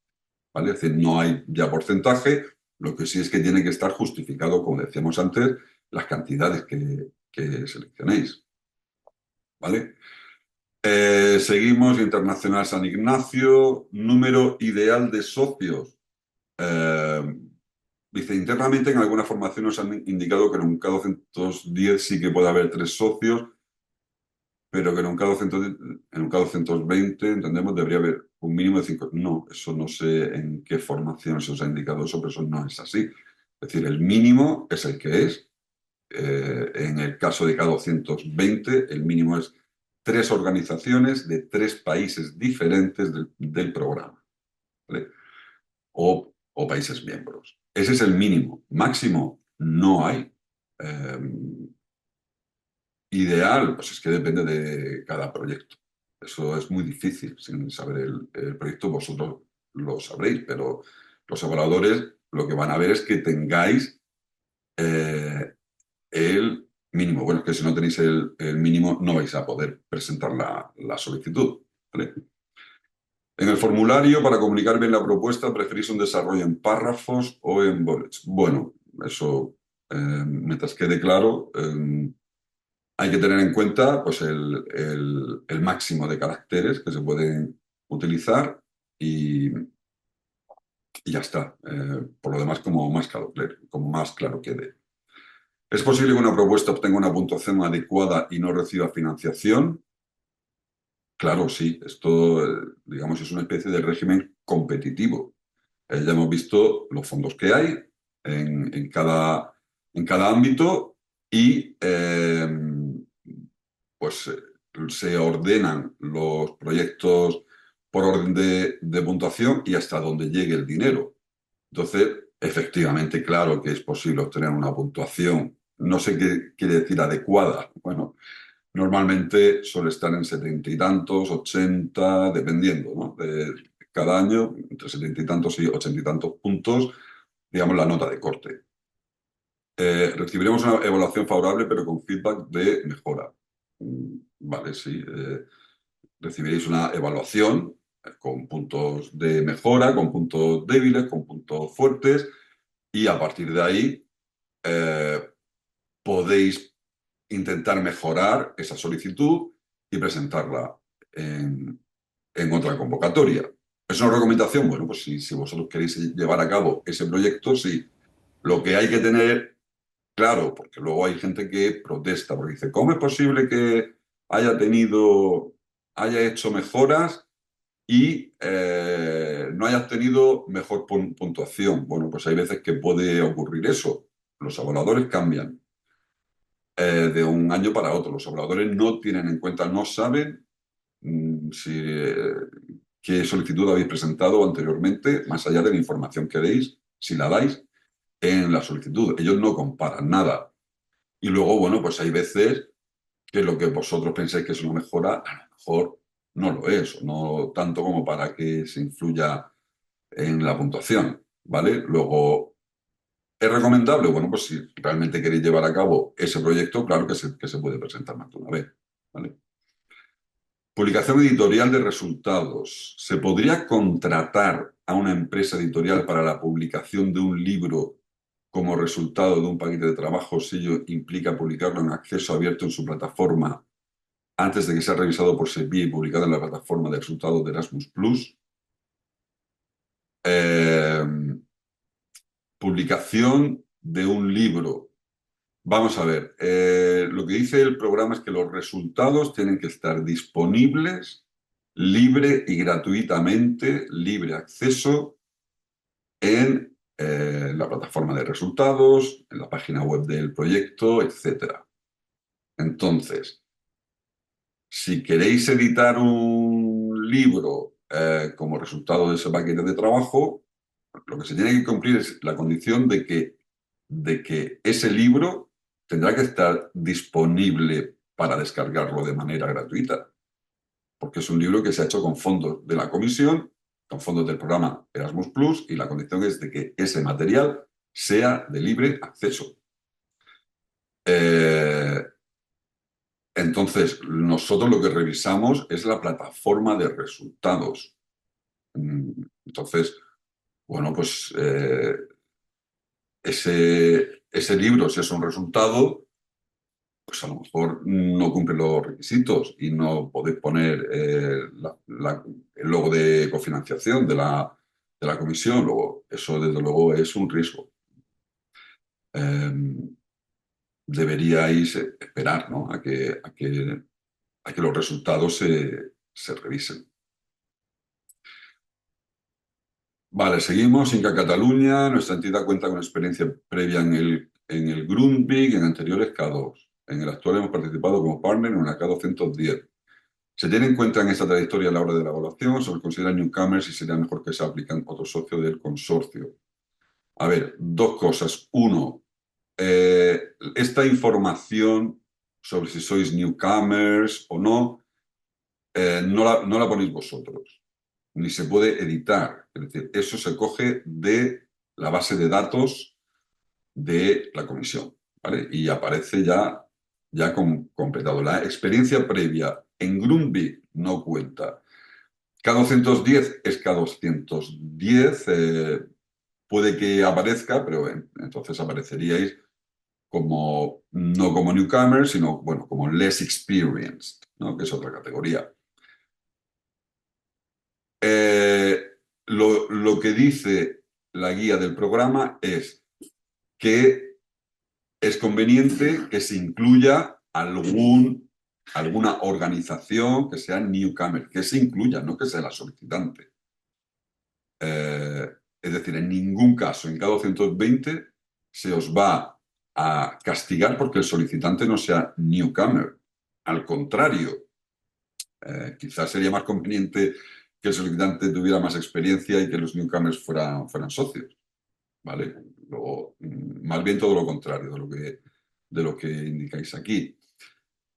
¿Vale? Es decir, no hay ya porcentaje, lo que sí es que tiene que estar justificado, como decíamos antes, las cantidades que seleccionéis. ¿Vale? Seguimos, Internacional San Ignacio, número ideal de socios. Dice, internamente en alguna formación nos han indicado que en un K210 sí que puede haber 3 socios, pero que en un K220, entendemos, debería haber un mínimo de 5. No, eso no sé en qué formación se os ha indicado eso, pero eso no es así. Es decir, el mínimo es el que es. En el caso de K220, el mínimo es 3 organizaciones de 3 países diferentes del programa, ¿vale? O países miembros. Ese es el mínimo. Máximo, no hay. Ideal, pues es que depende de cada proyecto. Eso es muy difícil. Sin saber el proyecto, vosotros lo sabréis, pero los evaluadores lo que van a ver es que tengáis el mínimo. Bueno, es que si no tenéis el mínimo, no vais a poder presentar la solicitud, ¿vale? En el formulario, para comunicar bien la propuesta, ¿preferís un desarrollo en párrafos o en bullets? Bueno, eso, mientras quede claro, hay que tener en cuenta pues, el máximo de caracteres que se pueden utilizar y ya está. Por lo demás, como más claro quede. ¿Es posible que una propuesta obtenga una puntuación adecuada y no reciba financiación? Claro, sí. Esto, digamos, es una especie de régimen competitivo. Ya hemos visto los fondos que hay en cada ámbito y pues se ordenan los proyectos por orden de puntuación y hasta donde llegue el dinero. Entonces, efectivamente, claro que es posible obtener una puntuación no sé qué quiere decir adecuada. Bueno, normalmente suele estar en 70 y tantos, 80, dependiendo, ¿no? De cada año, entre 70 y tantos y 80 y tantos puntos, digamos, la nota de corte. Recibiremos una evaluación favorable, pero con feedback de mejora. Vale, sí. Recibiréis una evaluación con puntos de mejora, con puntos débiles, con puntos fuertes, y a partir de ahí podéis intentar mejorar esa solicitud y presentarla en otra convocatoria. ¿Es una recomendación? Bueno, pues si vosotros queréis llevar a cabo ese proyecto, sí. Lo que hay que tener claro, porque luego hay gente que protesta, porque dice, ¿cómo es posible que haya hecho mejoras y no hayas tenido mejor puntuación? Bueno, pues hay veces que puede ocurrir eso. Los evaluadores cambian de un año para otro. Los evaluadores no tienen en cuenta, no saben qué solicitud habéis presentado anteriormente, más allá de la información que deis, si la dais, en la solicitud. Ellos no comparan nada. Y luego, bueno, pues hay veces que lo que vosotros pensáis que es una mejora, a lo mejor no lo es, no tanto como para que se influya en la puntuación, ¿vale? Luego, ¿es recomendable? Bueno, pues si realmente queréis llevar a cabo ese proyecto, claro que se puede presentar más de una vez, ¿vale? Publicación editorial de resultados. ¿Se podría contratar a una empresa editorial para la publicación de un libro como resultado de un paquete de trabajo si ello implica publicarlo en acceso abierto en su plataforma antes de que sea revisado por SEPI y publicado en la plataforma de resultados de Erasmus+? Publicación de un libro. Vamos a ver, lo que dice el programa es que los resultados tienen que estar disponibles libre y gratuitamente, libre acceso en la plataforma de resultados, en la página web del proyecto, etc. Entonces, si queréis editar un libro como resultado de ese paquete de trabajo, lo que se tiene que cumplir es la condición de que ese libro tendrá que estar disponible para descargarlo de manera gratuita, porque es un libro que se ha hecho con fondos de la comisión, con fondos del programa Erasmus+, y la condición es de que ese material sea de libre acceso. Entonces, nosotros lo que revisamos es la plataforma de resultados. Entonces, bueno, pues ese libro, si es un resultado, pues a lo mejor no cumple los requisitos y no podéis poner el logo de cofinanciación de la comisión. Luego, eso desde luego es un riesgo. Deberíais esperar, ¿no? a que los resultados se revisen. Vale, seguimos. Inca Cataluña. Nuestra entidad cuenta con experiencia previa en el Grundtvig y en anteriores K2. En el actual hemos participado como partner en una K210. ¿Se tiene en cuenta en esta trayectoria a la hora de la evaluación? ¿Se considera newcomers y sería mejor que se aplican otros socios del consorcio? A ver, dos cosas. Uno, esta información sobre si sois newcomers o no, no la ponéis vosotros, ni se puede editar. Es decir, eso se coge de la base de datos de la comisión, ¿vale? Y aparece ya completado. La experiencia previa en Grundtvig no cuenta. K210 es K210, puede que aparezca, pero entonces apareceríais no como newcomers, sino, bueno, como less experienced, ¿no? Que es otra categoría. Lo que dice la guía del programa es que es conveniente que se incluya alguna organización que sea newcomer, que se incluya, no que sea la solicitante. Es decir, en ningún caso, en K220, se os va a castigar porque el solicitante no sea newcomer. Al contrario, quizás sería más conveniente que el solicitante tuviera más experiencia y que los newcomers fueran socios, ¿vale? Luego, más bien todo lo contrario de de lo que indicáis aquí.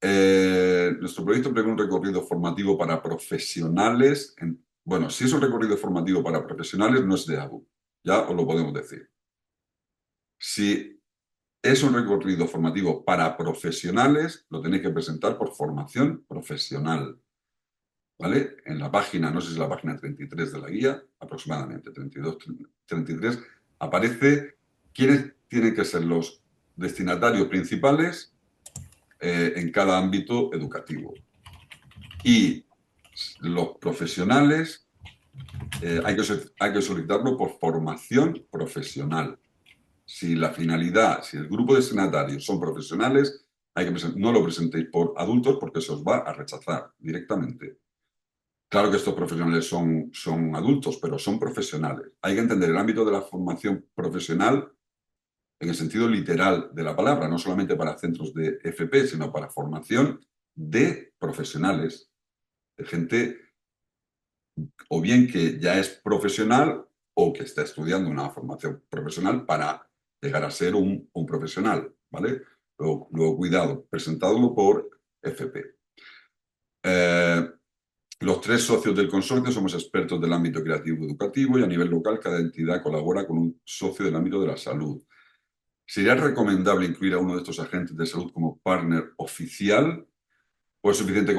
Nuestro proyecto prevé un recorrido formativo para profesionales. Bueno, si es un recorrido formativo para profesionales, no es de ADU, ya os lo podemos decir. Si es un recorrido formativo para profesionales, lo tenéis que presentar por formación profesional. ¿Vale? En la página, no sé si es la página 33 de la guía, aproximadamente 32, 33, aparece quiénes tienen que ser los destinatarios principales en cada ámbito educativo. Y los profesionales hay que solicitarlo por formación profesional. Si la finalidad, si el grupo de destinatarios son profesionales, no lo presentéis por adultos porque se os va a rechazar directamente. Claro que estos profesionales son adultos, pero son profesionales. Hay que entender el ámbito de la formación profesional en el sentido literal de la palabra, no solamente para centros de FP, sino para formación de profesionales, de gente o bien que ya es profesional o que está estudiando una formación profesional para llegar a ser un profesional, ¿vale? Luego, cuidado, presentadlo por FP. Los 3 socios del consorcio somos expertos del ámbito creativo educativo y a nivel local cada entidad colabora con un socio del ámbito de la salud. ¿Sería recomendable incluir a uno de estos agentes de salud como partner oficial o es suficiente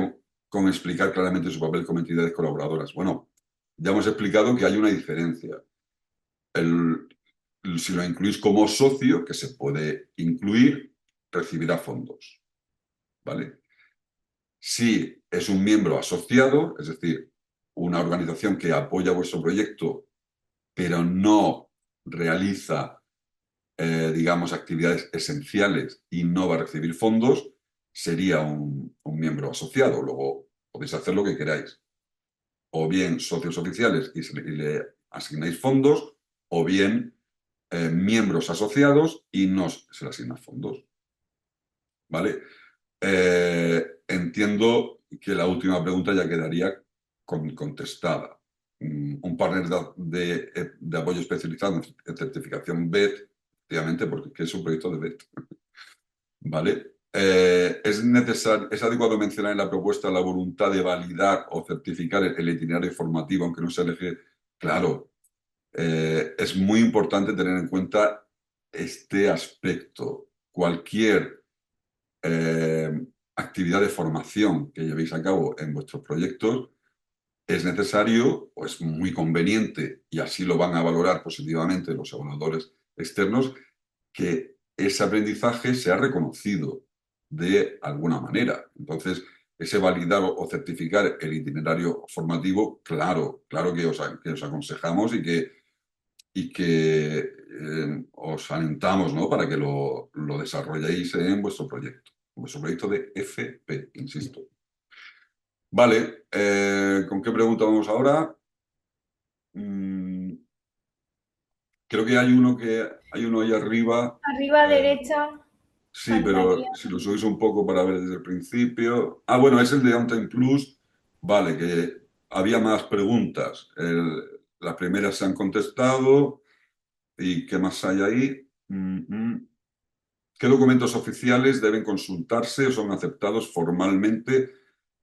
con explicar claramente su papel como entidades colaboradoras? Bueno, ya hemos explicado que hay una diferencia. Si lo incluís como socio, que se puede incluir, recibirá fondos, ¿vale? Si es un miembro asociado, es decir, una organización que apoya vuestro proyecto, pero no realiza, digamos, actividades esenciales y no va a recibir fondos, sería un miembro asociado. Luego podéis hacer lo que queráis. O bien socios oficiales y le asignáis fondos, o bien miembros asociados y no se le asignan fondos. ¿Vale? Entiendo que la última pregunta ya quedaría contestada. Un partner de apoyo especializado en certificación BET, efectivamente, porque es un proyecto de BET. ¿Vale? ¿Es adecuado mencionar en la propuesta la voluntad de validar o certificar el itinerario formativo, aunque no se elige? Claro, es muy importante tener en cuenta este aspecto. Cualquier actividad de formación que llevéis a cabo en vuestros proyectos, es necesario o es muy conveniente, y así lo van a valorar positivamente los evaluadores externos, que ese aprendizaje sea reconocido de alguna manera. Entonces, ese validar o certificar el itinerario formativo, claro que os aconsejamos y que os alentamos, ¿no?, para que lo desarrolléis en vuestro proyecto de FP, insisto. Vale, ¿con qué pregunta vamos ahora? Creo que hay uno ahí arriba. Arriba a derecha. Sí, pero si lo subís un poco para ver desde el principio. Ah, bueno, es el de OnTime Plus. Vale, que había más preguntas. Las primeras se han contestado. ¿Y qué más hay ahí? ¿Qué documentos oficiales deben consultarse o son aceptados formalmente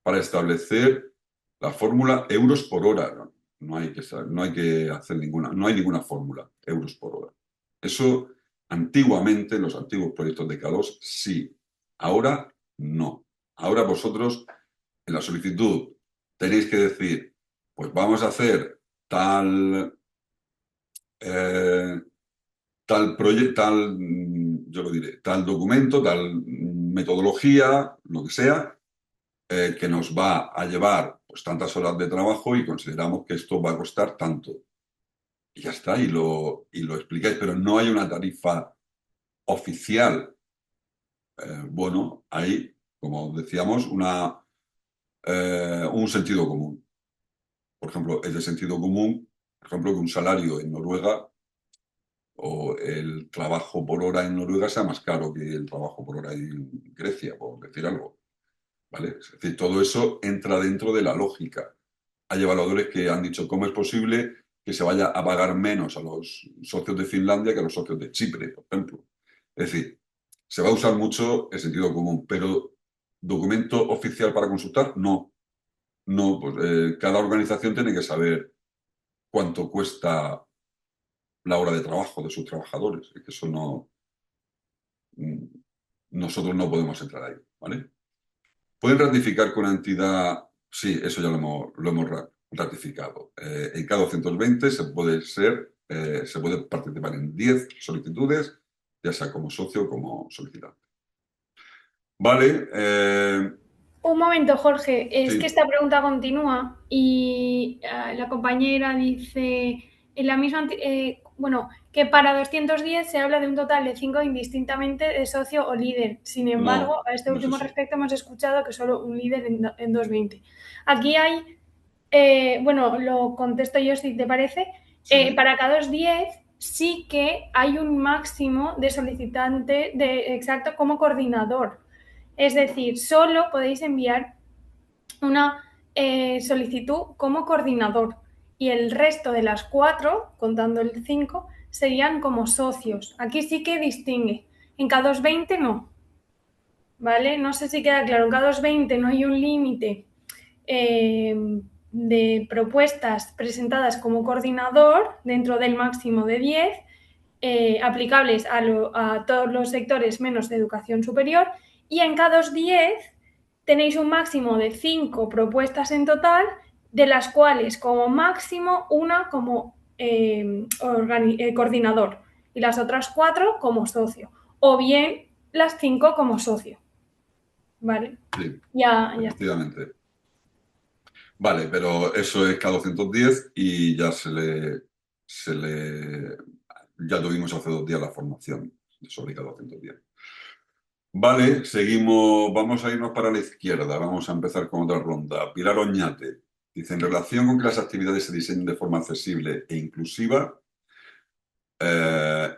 para establecer la fórmula euros por hora? No hay que hacer no hay ninguna fórmula euros por hora. Eso antiguamente, en los antiguos proyectos de K2, sí. Ahora no. Ahora vosotros, en la solicitud, tenéis que decir, pues vamos a hacer tal proyecto, yo lo diré, tal documento, tal metodología, lo que sea, que nos va a llevar pues tantas horas de trabajo y consideramos que esto va a costar tanto. Y ya está, y lo explicáis, pero no hay una tarifa oficial. Bueno, hay, como decíamos, un sentido común. Por ejemplo, es de sentido común, por ejemplo, que un salario en Noruega o el trabajo por hora en Noruega sea más caro que el trabajo por hora en Grecia, por decir algo. ¿Vale? Es decir, todo eso entra dentro de la lógica. Hay evaluadores que han dicho cómo es posible que se vaya a pagar menos a los socios de Finlandia que a los socios de Chipre, por ejemplo. Es decir, Se va a usar mucho el sentido común, pero documento oficial para consultar, no. No, pues cada organización tiene que saber cuánto cuesta la hora de trabajo de sus trabajadores. Es que eso no, nosotros no podemos entrar ahí, ¿vale? ¿Pueden ratificar con una entidad? Sí, eso ya lo hemos ratificado. En cada 220 se puede participar en 10 solicitudes, ya sea como socio o como solicitante. Vale. Un momento, Jorge, es Sí. que esta pregunta continúa y la compañera dice, en la misma, bueno, que para 210 se habla de un total de 5 indistintamente de socio o líder. Sin embargo, No, a este no es último eso. respecto hemos escuchado que solo un líder en 220. Aquí hay, bueno, lo contesto yo si te parece, Sí. para cada 210 sí que hay un máximo de solicitante exacto como coordinador. Es decir, solo podéis enviar una solicitud como coordinador y el resto de las 4, contando el 5, serían como socios. Aquí sí que distingue. En K220 no. ¿Vale? No sé si queda claro. En K220 no hay un límite de propuestas presentadas como coordinador dentro del máximo de 10, aplicables a todos los sectores menos de educación superior. Y en K210 tenéis un máximo de 5 propuestas en total, de las cuales como máximo una como coordinador y las otras 4 como socio, o bien las 5 como socio. ¿Vale? Sí, Ya está. efectivamente. Vale, pero eso es K210 y ya ya tuvimos hace 2 días la formación sobre K210. Vale, seguimos, vamos a irnos para la izquierda, vamos a empezar con otra ronda. Pilar Oñate dice, en relación con que las actividades se diseñen de forma accesible e inclusiva,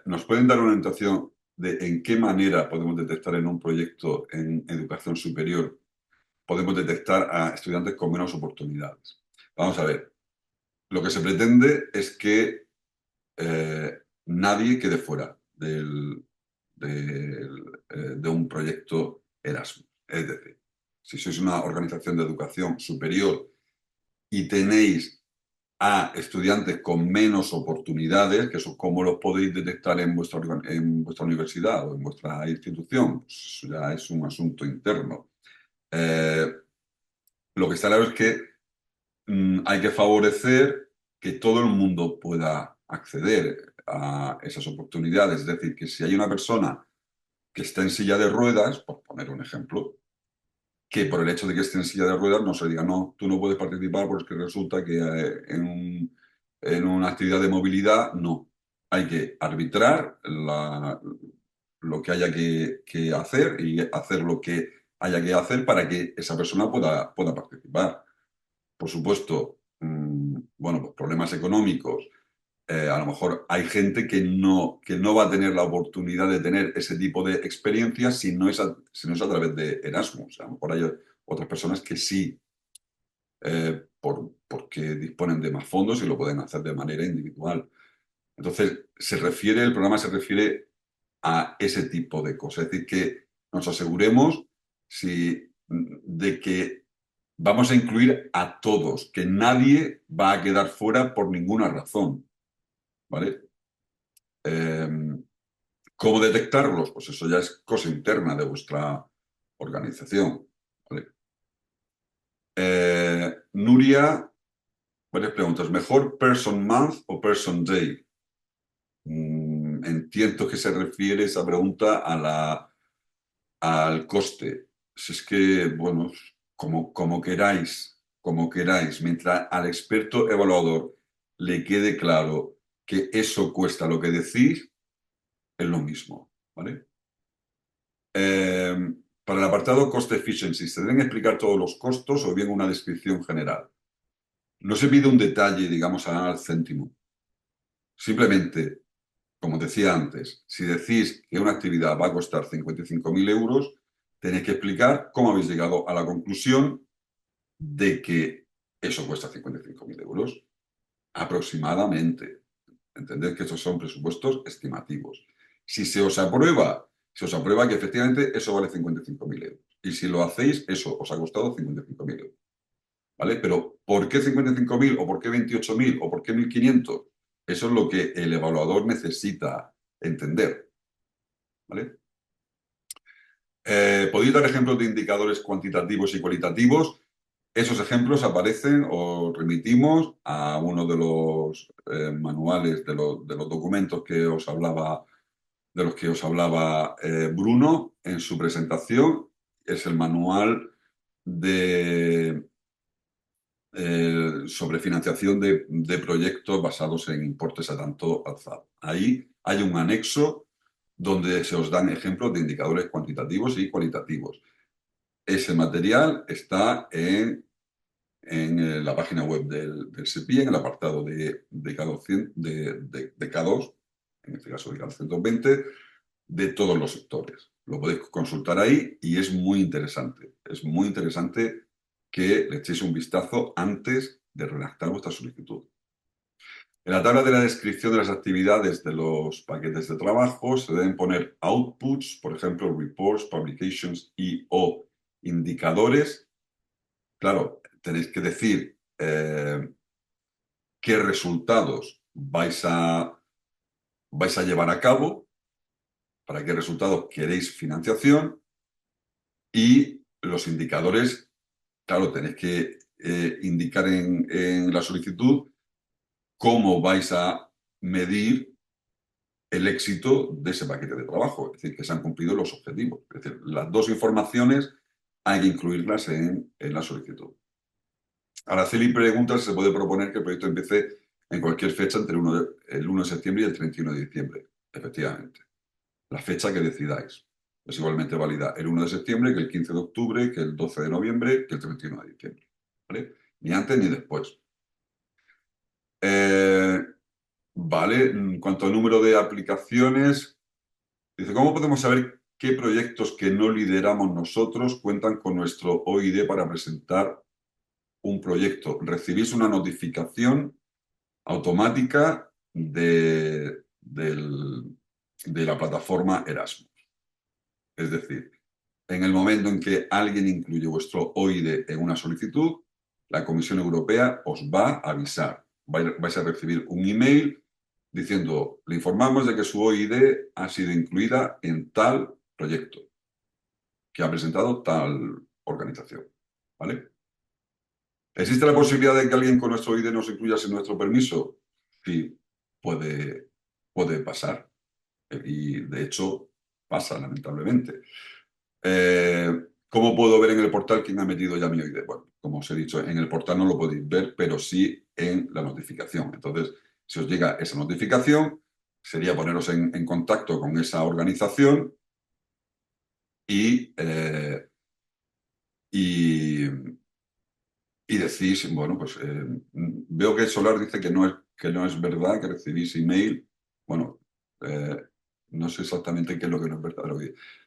¿nos pueden dar una orientación de en qué manera podemos detectar en un proyecto en educación superior, podemos detectar a estudiantes con menos oportunidades? Vamos a ver, lo que se pretende es que nadie quede fuera de un proyecto Erasmus. Es decir, si sois una organización de educación superior y tenéis a estudiantes con menos oportunidades, que eso cómo los podéis detectar en vuestra universidad o en vuestra institución, pues eso ya es un asunto interno. Lo que está claro es que hay que favorecer que todo el mundo pueda acceder a esas oportunidades. Es decir, que si hay una persona que está en silla de ruedas, por poner un ejemplo, que por el hecho de que esté en silla de ruedas no se diga, no, tú no puedes participar porque resulta que en una actividad de movilidad, no. Hay que arbitrar lo que haya que hacer y hacer lo que haya que hacer para que esa persona pueda participar. Por supuesto, bueno, pues problemas económicos. A lo mejor hay gente que no va a tener la oportunidad de tener ese tipo de experiencias si no es a través de Erasmus. A lo mejor hay otras personas que sí, porque disponen de más fondos y lo pueden hacer de manera individual. Entonces, el programa se refiere a ese tipo de cosas. Es decir, que nos aseguremos de que vamos a incluir a todos, que nadie va a quedar fuera por ninguna razón. ¿Vale? ¿Cómo detectarlos? Pues eso ya es cosa interna de vuestra organización. ¿Vale? Nuria, varias preguntas. ¿Mejor person month o person day? Entiendo que se refiere esa pregunta al coste. Si es que, bueno, como queráis, mientras al experto evaluador le quede claro que eso cuesta lo que decís, es lo mismo, ¿vale? Para el apartado Cost Efficiency, ¿se deben explicar todos los costos o bien una descripción general? No se pide un detalle, digamos, al céntimo. Simplemente, como decía antes, si decís que una actividad va a costar 55.000 euros, tenéis que explicar cómo habéis llegado a la conclusión de que eso cuesta 55.000 euros. Aproximadamente. Entended que estos son presupuestos estimativos. Si se os aprueba, Se os aprueba que efectivamente eso vale 55.000 euros. Y si lo hacéis, eso os ha costado 55.000 euros. ¿Vale? Pero ¿por qué 55.000 o por qué 28.000 o por qué 1.500? Eso es lo que el evaluador necesita entender. ¿Vale? Podéis dar ejemplos de indicadores cuantitativos y cualitativos. Esos ejemplos aparecen o remitimos a uno de los manuales, de los documentos que os hablaba, de los que os hablaba Bruno en su presentación. Es el manual sobre financiación de proyectos basados en importes a tanto alzado. Ahí hay un anexo donde se os dan ejemplos de indicadores cuantitativos y cualitativos. Ese material está en la página web del SEPI, en el apartado de K2, de K2, en este caso de K220, de todos los sectores. Lo podéis consultar ahí y es muy interesante. Es muy interesante que le echéis un vistazo antes de redactar vuestra solicitud. En la tabla de la descripción de las actividades de los paquetes de trabajo se deben poner outputs, por ejemplo, reports, publications y o indicadores. Claro, tenéis que decir qué resultados vais a llevar a cabo, para qué resultados queréis financiación y los indicadores, claro, tenéis que indicar en la solicitud cómo vais a medir el éxito de ese paquete de trabajo, es decir, que se han cumplido los objetivos. Es decir, las dos informaciones hay que incluirlas en la solicitud. Araceli pregunta si se puede proponer que el proyecto empiece en cualquier fecha entre el 1 de septiembre y el 31 de diciembre. Efectivamente. La fecha que decidáis. Es igualmente válida el 1 de septiembre que el 15 de octubre, que el 12 de noviembre, que el 31 de diciembre. ¿Vale? Ni antes ni después. Vale, en cuanto al número de aplicaciones, dice, ¿cómo podemos saber qué proyectos que no lideramos nosotros cuentan con nuestro OID para presentar un proyecto? Recibís una notificación automática de la plataforma Erasmus. Es decir, en el momento en que alguien incluye vuestro OID en una solicitud, la Comisión Europea os va a avisar. Vais a recibir un email diciendo, le informamos de que su OID ha sido incluida en tal proyecto que ha presentado tal organización. ¿Vale? ¿Existe la posibilidad de que alguien con nuestro OID nos incluya sin nuestro permiso? Sí, puede pasar. Y de hecho pasa, lamentablemente. ¿Cómo puedo ver en el portal quién ha metido ya mi OID? Bueno, como os he dicho, en el portal no lo podéis ver, pero sí en la notificación. Entonces, si os llega esa notificación, sería poneros en contacto con esa organización y decís, bueno, pues veo que Solar dice que no es verdad, que recibís email. Bueno, no sé exactamente qué es lo que no es verdad.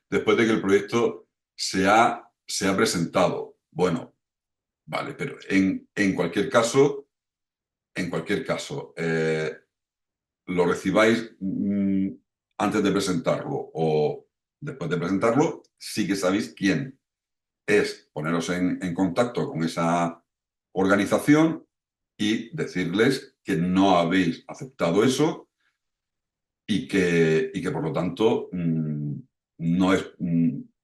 Después de que el proyecto se ha presentado. Bueno, vale, pero en cualquier caso, lo recibáis antes de presentarlo o después de presentarlo, sí que sabéis quién es. Poneros en contacto con esa organización y decirles que no habéis aceptado eso y que por lo tanto no es,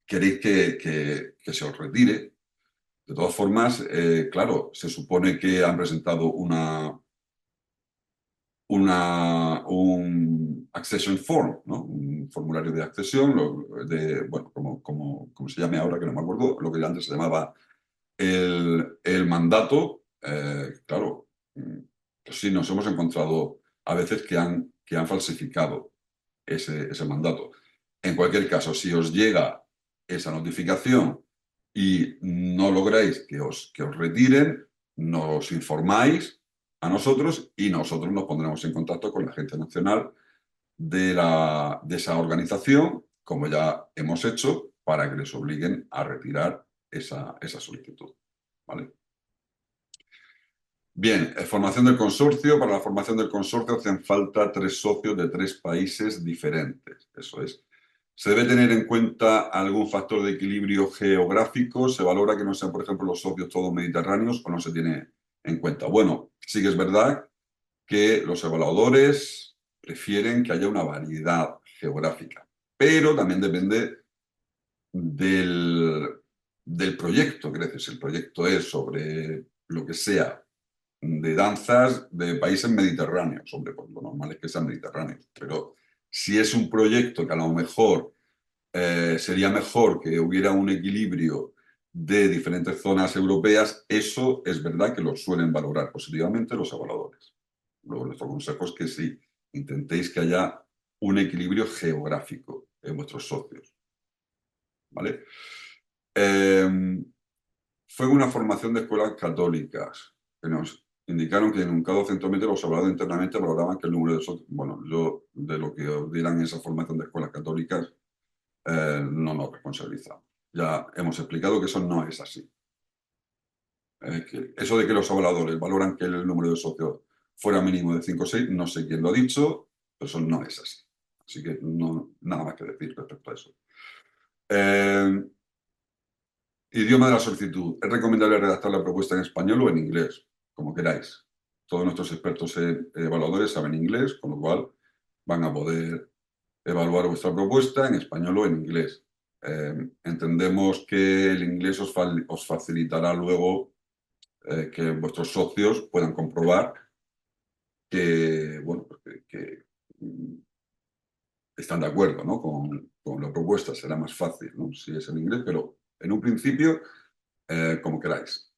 queréis que se os retire. De todas formas, claro, se supone que han presentado un accession form, ¿no? Un formulario de accesión, bueno, como se llame ahora, que no me acuerdo, lo que antes se llamaba el mandato. Claro, pues sí, nos hemos encontrado a veces que han falsificado ese mandato. En cualquier caso, si os llega esa notificación y no lográis que os retiren, nos informáis a nosotros y nosotros nos pondremos en contacto con la Agencia Nacional de esa organización, como ya hemos hecho, para que les obliguen a retirar esa solicitud. ¿Vale? Bien, formación del consorcio. Para la formación del consorcio hacen falta 3 socios de 3 países diferentes. Eso es. ¿Se debe tener en cuenta algún factor de equilibrio geográfico? ¿Se valora que no sean, por ejemplo, los socios todos mediterráneos o no se tiene en cuenta? Bueno, sí que es verdad que los evaluadores prefieren que haya una variedad geográfica, pero también depende del proyecto. Es decir, si el proyecto es sobre lo que sea, de danzas de países mediterráneos, hombre, pues lo normal es que sean mediterráneos, pero si es un proyecto que a lo mejor sería mejor que hubiera un equilibrio de diferentes zonas europeas, eso es verdad que lo suelen valorar positivamente los evaluadores. Luego, nuestro consejo es que sí, intentéis que haya un equilibrio geográfico en vuestros socios. ¿Vale? Fue una formación de escuelas católicas que nos indicaron que en cada centro los evaluadores internamente valoraban que el número de socios. Bueno, yo de lo que os dieran esa formación de escuelas católicas no nos responsabilizamos. Ya hemos explicado que eso no es así. Que eso de que los evaluadores valoran que el número de socios fuera mínimo de 5 o 6, no sé quién lo ha dicho, pero eso no es así. Así que no, nada más que decir respecto a eso. Idioma de la solicitud. Es recomendable redactar la propuesta en español o en inglés, como queráis. Todos nuestros expertos evaluadores saben inglés, con lo cual van a poder evaluar vuestra propuesta en español o en inglés. Entendemos que el inglés os facilitará luego que vuestros socios puedan comprobar que, bueno, que están de acuerdo, ¿no? con la propuesta. Será más fácil, ¿no? Si es en inglés, pero en un principio, como queráis.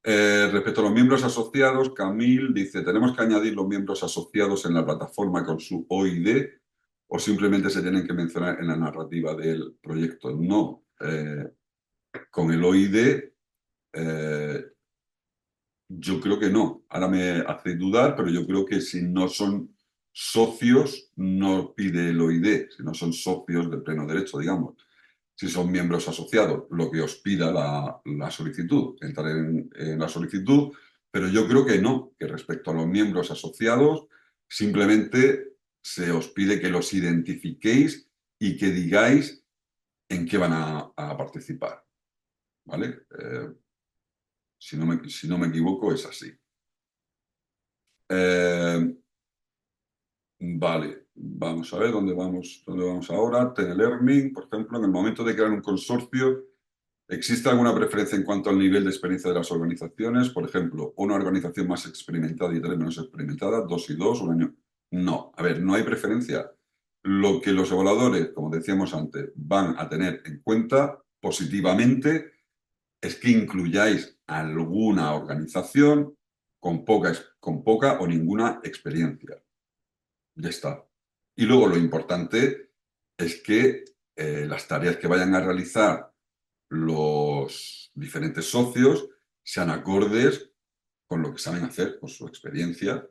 Respecto a los miembros asociados, Camil dice, ¿tenemos que añadir los miembros asociados en la plataforma con su OID o simplemente se tienen que mencionar en la narrativa del proyecto? No. Con el OID, yo creo que no. Ahora me hace dudar, pero yo creo que si no son socios, no pide el OID, si no son socios de pleno derecho, digamos. Si son miembros asociados, lo que os pida la solicitud, entrar en la solicitud, pero yo creo que no, que respecto a los miembros asociados, simplemente se os pide que los identifiquéis y que digáis en qué van a participar. ¿Vale? Si no me equivoco, es así. Vale, vamos a ver dónde vamos ahora. Telelearning, por ejemplo, en el momento de crear un consorcio, ¿existe alguna preferencia en cuanto al nivel de experiencia de las organizaciones? Por ejemplo, una organización más experimentada y otra menos experimentada, 2 y 2, un año. No, a ver, no hay preferencia. Lo que los evaluadores, como decíamos antes, van a tener en cuenta positivamente es que incluyáis alguna organización con poca o ninguna experiencia. Ya está. Y luego lo importante es que las tareas que vayan a realizar los diferentes socios sean acordes con lo que saben hacer, con su experiencia,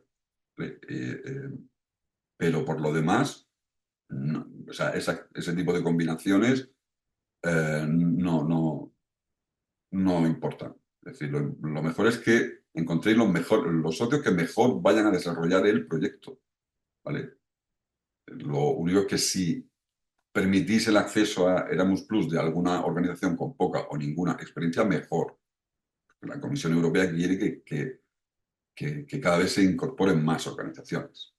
pero por lo demás, no, o sea, ese tipo de combinaciones no importan. Es decir, lo mejor es que encontréis los socios que mejor vayan a desarrollar el proyecto. ¿Vale? Lo único es que si permitís el acceso a Erasmus Plus de alguna organización con poca o ninguna experiencia, mejor. La Comisión Europea quiere que cada vez se incorporen más organizaciones.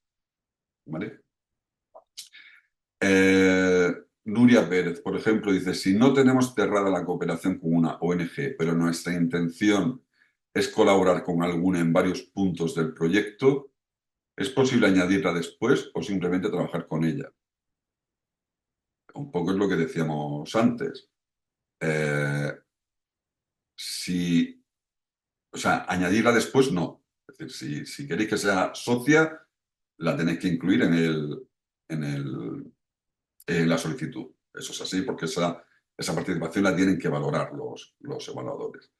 ¿Vale? Nuria Pérez, por ejemplo, dice, si no tenemos cerrada la cooperación con una ONG, pero nuestra intención es colaborar con alguna en varios puntos del proyecto, ¿es posible añadirla después o simplemente trabajar con ella? Un poco es lo que decíamos antes. O sea, añadirla después no. Es decir, si queréis que sea socia, la tenéis que incluir en la solicitud. Eso es así, porque esa participación la tienen que valorar los evaluadores.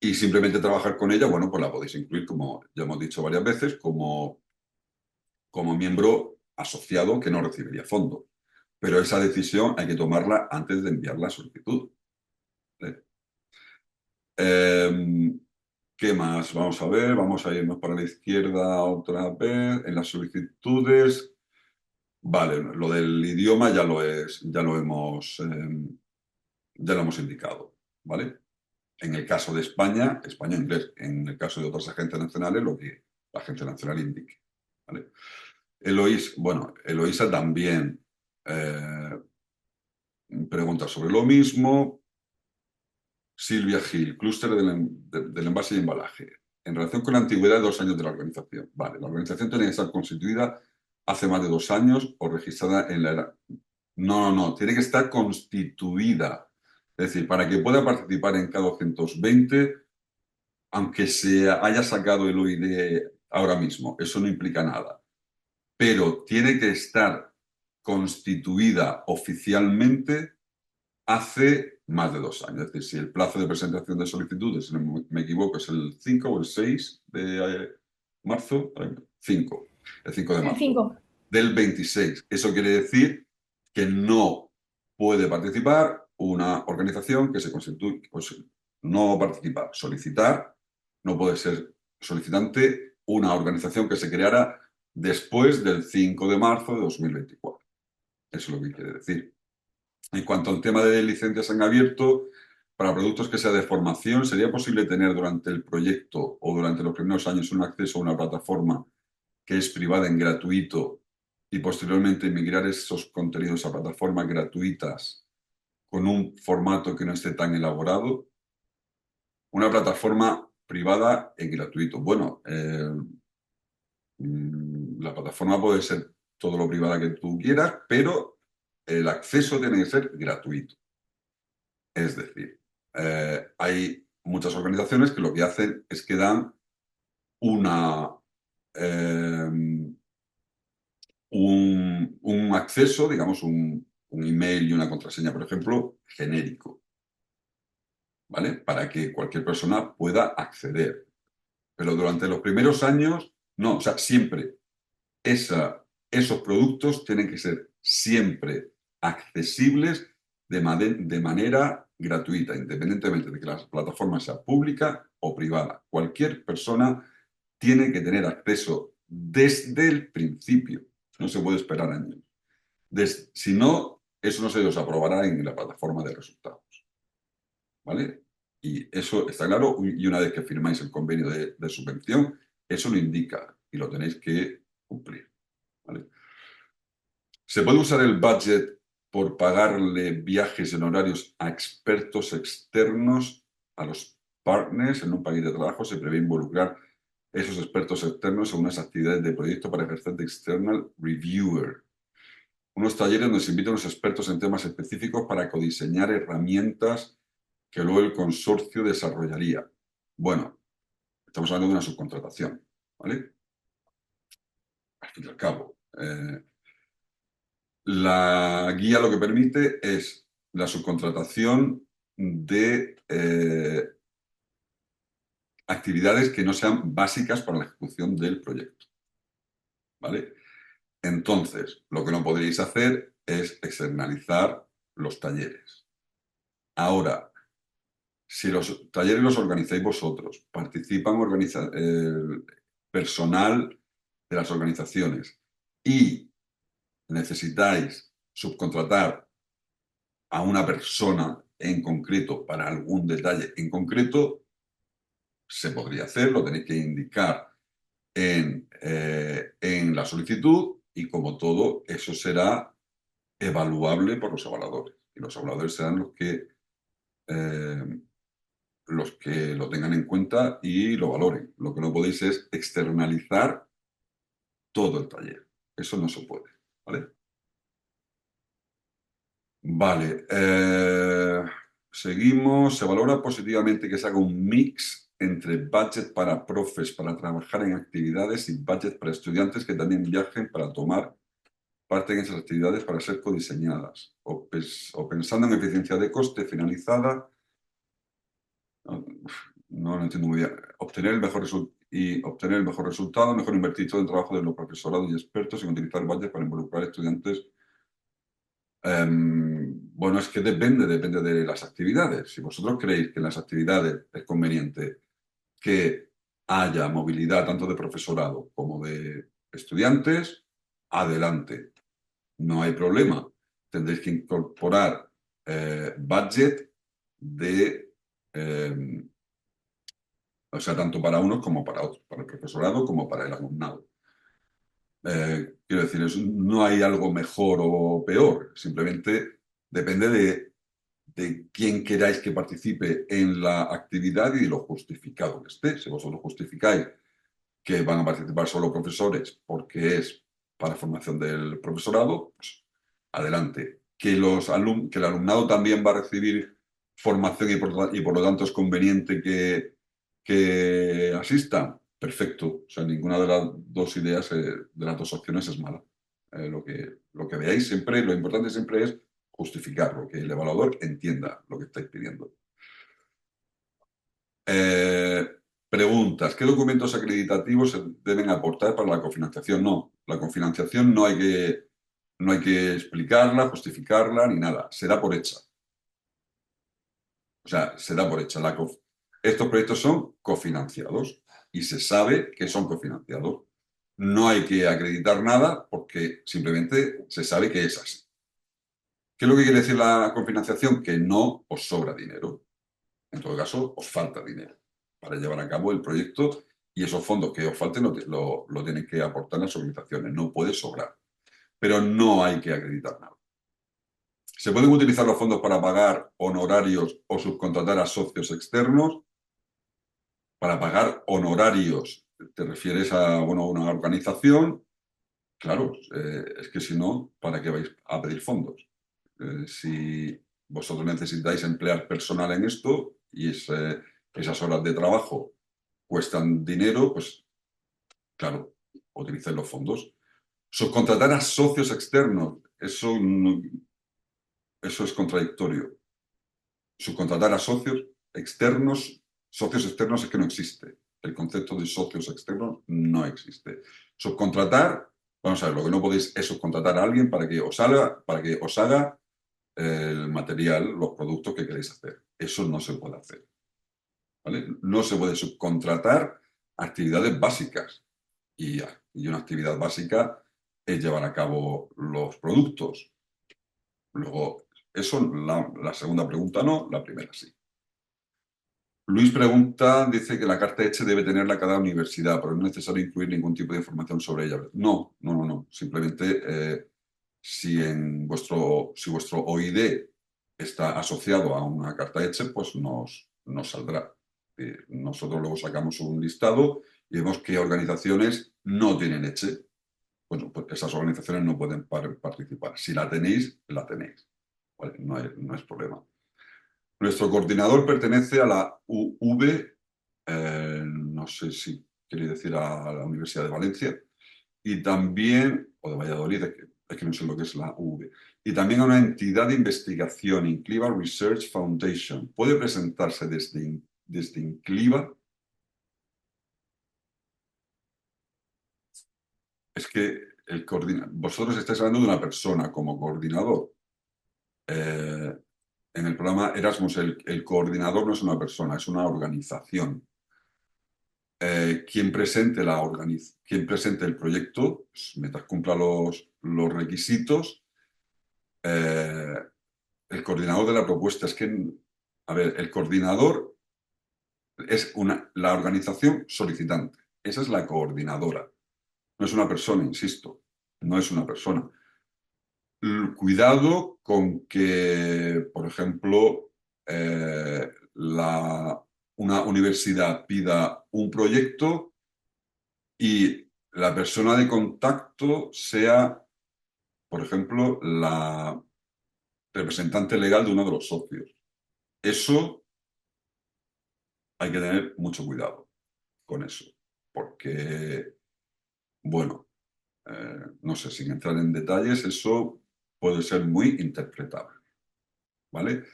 Y simplemente trabajar con ella, bueno, pues la podéis incluir, como ya hemos dicho varias veces, como miembro asociado que no recibiría fondo. Pero esa decisión hay que tomarla antes de enviar la solicitud. ¿Vale? ¿Qué más? Vamos a ver, vamos a irnos para la izquierda otra vez. En las solicitudes, Vale, lo del idioma ya lo hemos indicado, ¿vale? En el caso de España, español-inglés. En el caso de otras agencias nacionales, lo que la agencia nacional indique, ¿vale? Eloísa también pregunta sobre lo mismo. Silvia Gil, clúster del envase y embalaje. En relación con la antigüedad de 2 años de la organización. Vale, la organización tiene que estar constituida hace más de 2 años o registrada en la era. No, tiene que estar constituida. Es decir, para que pueda participar en K220, aunque se haya sacado el OID ahora mismo, eso no implica nada. Pero tiene que estar constituida oficialmente hace más de 2 años. Es decir, si el plazo de presentación de solicitudes, si no me equivoco, es el 5 o el 6 de marzo, 5, el 5 de El marzo 5. del 26. Eso quiere decir que no puede participar una organización que se constituye, pues no participar, solicitar, no puede ser solicitante una organización que se creara después del 5 de marzo de 2024. Eso es lo que quiere decir. En cuanto al tema de licencias en abierto, para productos que sea de formación, ¿sería posible tener durante el proyecto o durante los primeros años un acceso a una plataforma que es privada en gratuito y posteriormente migrar esos contenidos a plataformas gratuitas con un formato que no esté tan elaborado? Una plataforma privada en gratuito. Bueno, la plataforma puede ser todo lo privada que tú quieras, pero el acceso tiene que ser gratuito. Es decir, hay muchas organizaciones que lo que hacen es que dan un acceso, digamos, un email y una contraseña, por ejemplo, genérico, ¿vale? Para que cualquier persona pueda acceder. Pero durante los primeros años, no, o sea, siempre esos productos tienen que ser siempre accesibles de manera gratuita, independientemente de que la plataforma sea pública o privada. Cualquier persona tiene que tener acceso desde el principio. No se puede esperar años. Si no, eso no se os aprobará en la plataforma de resultados. ¿Vale? Y eso está claro. Y una vez que firmáis el convenio de subvención, eso lo indica y lo tenéis que cumplir. ¿Vale? ¿Se puede usar el budget por pagarle viajes en horarios a expertos externos, a los partners? En un paquete de trabajo se prevé involucrar esos expertos externos en unas actividades de proyecto para ejercer de external reviewer. Unos talleres donde se invitan a los expertos en temas específicos para codiseñar herramientas que luego el consorcio desarrollaría. Bueno, estamos hablando de una subcontratación, ¿vale? Al fin y al cabo. La guía lo que permite es la subcontratación de actividades que no sean básicas para la ejecución del proyecto. ¿Vale? Entonces, lo que no podréis hacer es externalizar los talleres. Ahora, si los talleres los organizáis vosotros, participan personal de las organizaciones y necesitáis subcontratar a una persona en concreto para algún detalle en concreto, se podría hacer, lo tenéis que indicar en la solicitud y como todo, eso será evaluable por los evaluadores. Y los evaluadores serán los que lo tengan en cuenta y lo valoren. Lo que no podéis es externalizar todo el taller. Eso no se puede, ¿vale? Vale, seguimos. Se valora positivamente que se haga un mix entre budget para profes para trabajar en actividades y budget para estudiantes que también viajen para tomar parte en esas actividades para ser codiseñadas. O pensando en eficiencia de coste finalizada, no lo entiendo muy bien. Obtener el mejor resultado, mejor invertir todo el trabajo de los profesorados y expertos en utilizar budget para involucrar estudiantes. Bueno, es que depende de las actividades. Si vosotros creéis que en las actividades es conveniente que haya movilidad tanto de profesorado como de estudiantes, adelante. no hay problema. Tendréis que incorporar budget de, o sea, tanto para unos como para otros, para el profesorado como para el alumnado. Quiero decir, no hay algo mejor o peor, simplemente depende de quién queráis que participe en la actividad y de lo justificado que esté. Si vosotros justificáis que van a participar solo profesores porque es para formación del profesorado, pues adelante. Que el alumnado también va a recibir formación y por lo tanto es conveniente que asistan, perfecto. O sea, ninguna de las dos ideas, de las dos opciones es mala. Lo que veáis siempre, lo importante siempre es justificarlo, que el evaluador entienda lo que estáis pidiendo. Preguntas. ¿Qué documentos acreditativos se deben aportar para la cofinanciación? No, la cofinanciación no hay que explicarla, justificarla ni nada. Se da por hecha. O sea, se da por hecha. Estos proyectos son cofinanciados y se sabe que son cofinanciados. No hay que acreditar nada porque simplemente se sabe que es así. ¿Qué es lo que quiere decir la cofinanciación? Que no os sobra dinero. En todo caso, os falta dinero para llevar a cabo el proyecto y esos fondos que os falten lo tienen que aportar las organizaciones. No puede sobrar. Pero no hay que acreditar nada. ¿Se pueden utilizar los fondos para pagar honorarios o subcontratar a socios externos? Para pagar honorarios, ¿te refieres a una organización? Claro, es que si no, ¿para qué vais a pedir fondos? Si vosotros necesitáis emplear personal en esto y esas horas de trabajo cuestan dinero, pues claro, utilicéis los fondos. Subcontratar a socios externos, eso es contradictorio. Subcontratar a socios externos es que no existe. El concepto de socios externos no existe. Subcontratar, vamos a ver, lo que no podéis es subcontratar a alguien para que os haga el material, los productos que queréis hacer. Eso no se puede hacer. ¿Vale? No se puede subcontratar actividades básicas. Y una actividad básica es llevar a cabo los productos. Luego, eso, la segunda pregunta no, la primera sí. Luis dice que la carta ECHE debe tenerla cada universidad, pero no es necesario incluir ningún tipo de información sobre ella. No. Simplemente si vuestro OID está asociado a una carta ECHE, pues nos saldrá. Nosotros luego sacamos un listado y vemos qué organizaciones no tienen ECHE. Bueno, pues esas organizaciones no pueden participar. Si la tenéis, la tenéis. ¿Vale? No es problema. Nuestro coordinador pertenece a la UV, no sé si quiere decir a la Universidad de Valencia, y también, o de Valladolid, es que no sé lo que es la UV, y también a una entidad de investigación, Incliva Research Foundation. ¿Puede presentarse desde Incliva? Es que vosotros estáis hablando de una persona como coordinador. En el programa Erasmus, el coordinador no es una persona, es una organización. Quien presente el proyecto, pues, mientras cumpla los requisitos, el coordinador de la propuesta es que, a ver, el coordinador es la organización solicitante. Esa es la coordinadora. No es una persona, insisto, no es una persona. Cuidado con que, por ejemplo, una universidad pida un proyecto y la persona de contacto sea, por ejemplo, la representante legal de uno de los socios. Eso hay que tener mucho cuidado con eso, porque, bueno, no sé, sin entrar en detalles, eso puede ser muy interpretable, ¿vale?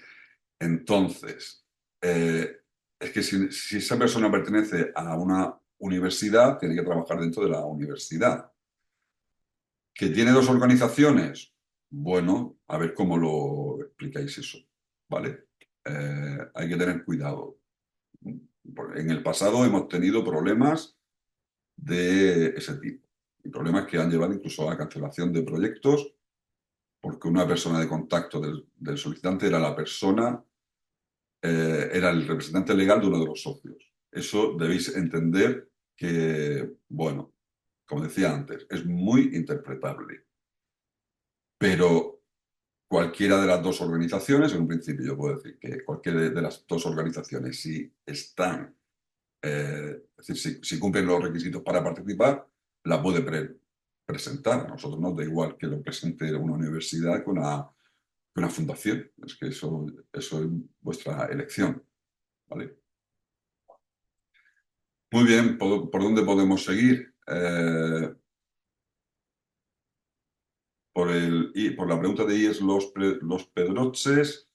Entonces, es que si esa persona pertenece a una universidad, tiene que trabajar dentro de la universidad. ¿Que tiene dos organizaciones? Bueno, a ver cómo lo explicáis eso, ¿vale? Hay que tener cuidado. En el pasado hemos tenido problemas de ese tipo. Y problemas que han llevado incluso a la cancelación de proyectos porque una persona de contacto del solicitante era la persona, era el representante legal de uno de los socios. Eso debéis entender que, bueno, como decía antes, es muy interpretable. Pero cualquiera de las dos organizaciones, en un principio yo puedo decir que cualquiera de las dos organizaciones, si están, es decir, si cumplen los requisitos para participar, la puede presentar. A nosotros nos da igual que lo presente una universidad que una fundación. Es que eso es vuestra elección, ¿vale? Muy bien, ¿por dónde podemos seguir? Por la pregunta de IES Los Pedroches,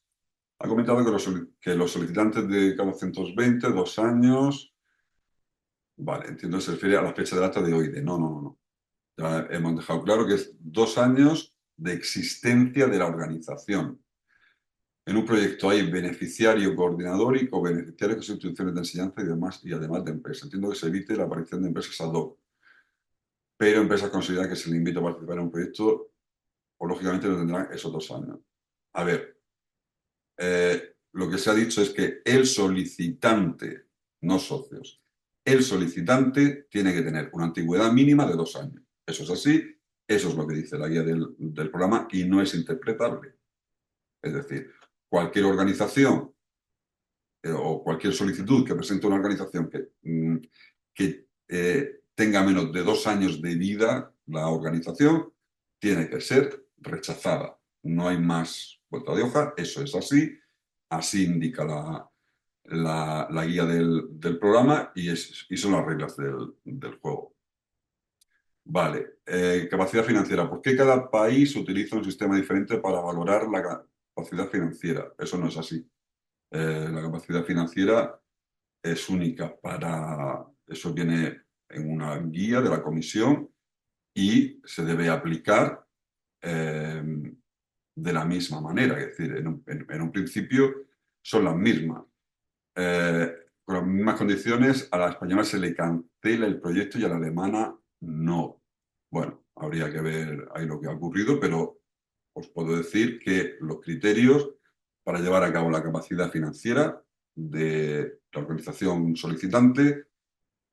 ha comentado que los solicitantes de cada 220, 2 años. Vale, entiendo que se refiere a la fecha de acta de OIDE. No. Ya hemos dejado claro que es 2 años de existencia de la organización. En un proyecto hay beneficiario, coordinador y co-beneficiario, que son instituciones de enseñanza y además de empresas. Entiendo que se evite la aparición de empresas ad hoc. Pero empresas consideran que se le invita a participar en un proyecto, o lógicamente lo tendrán esos 2 años. A ver, lo que se ha dicho es que el solicitante, no socios, el solicitante tiene que tener una antigüedad mínima de 2 años. Eso es así, eso es lo que dice la guía del programa y no es interpretable. Es decir, cualquier organización o cualquier solicitud que presente una organización que tenga menos de 2 años de vida, la organización tiene que ser rechazada. No hay más vuelta de hoja, eso es así. Así indica la guía del programa y son las reglas del juego. Vale, capacidad financiera. ¿Por qué cada país utiliza un sistema diferente para valorar la capacidad financiera? Eso no es así. La capacidad financiera es única eso viene en una guía de la comisión y se debe aplicar de la misma manera. Es decir, en un principio son las mismas. Con las mismas condiciones, a la española se le cancela el proyecto y a la alemana no. Bueno, habría que ver ahí lo que ha ocurrido, pero os puedo decir que los criterios para llevar a cabo la capacidad financiera de la organización solicitante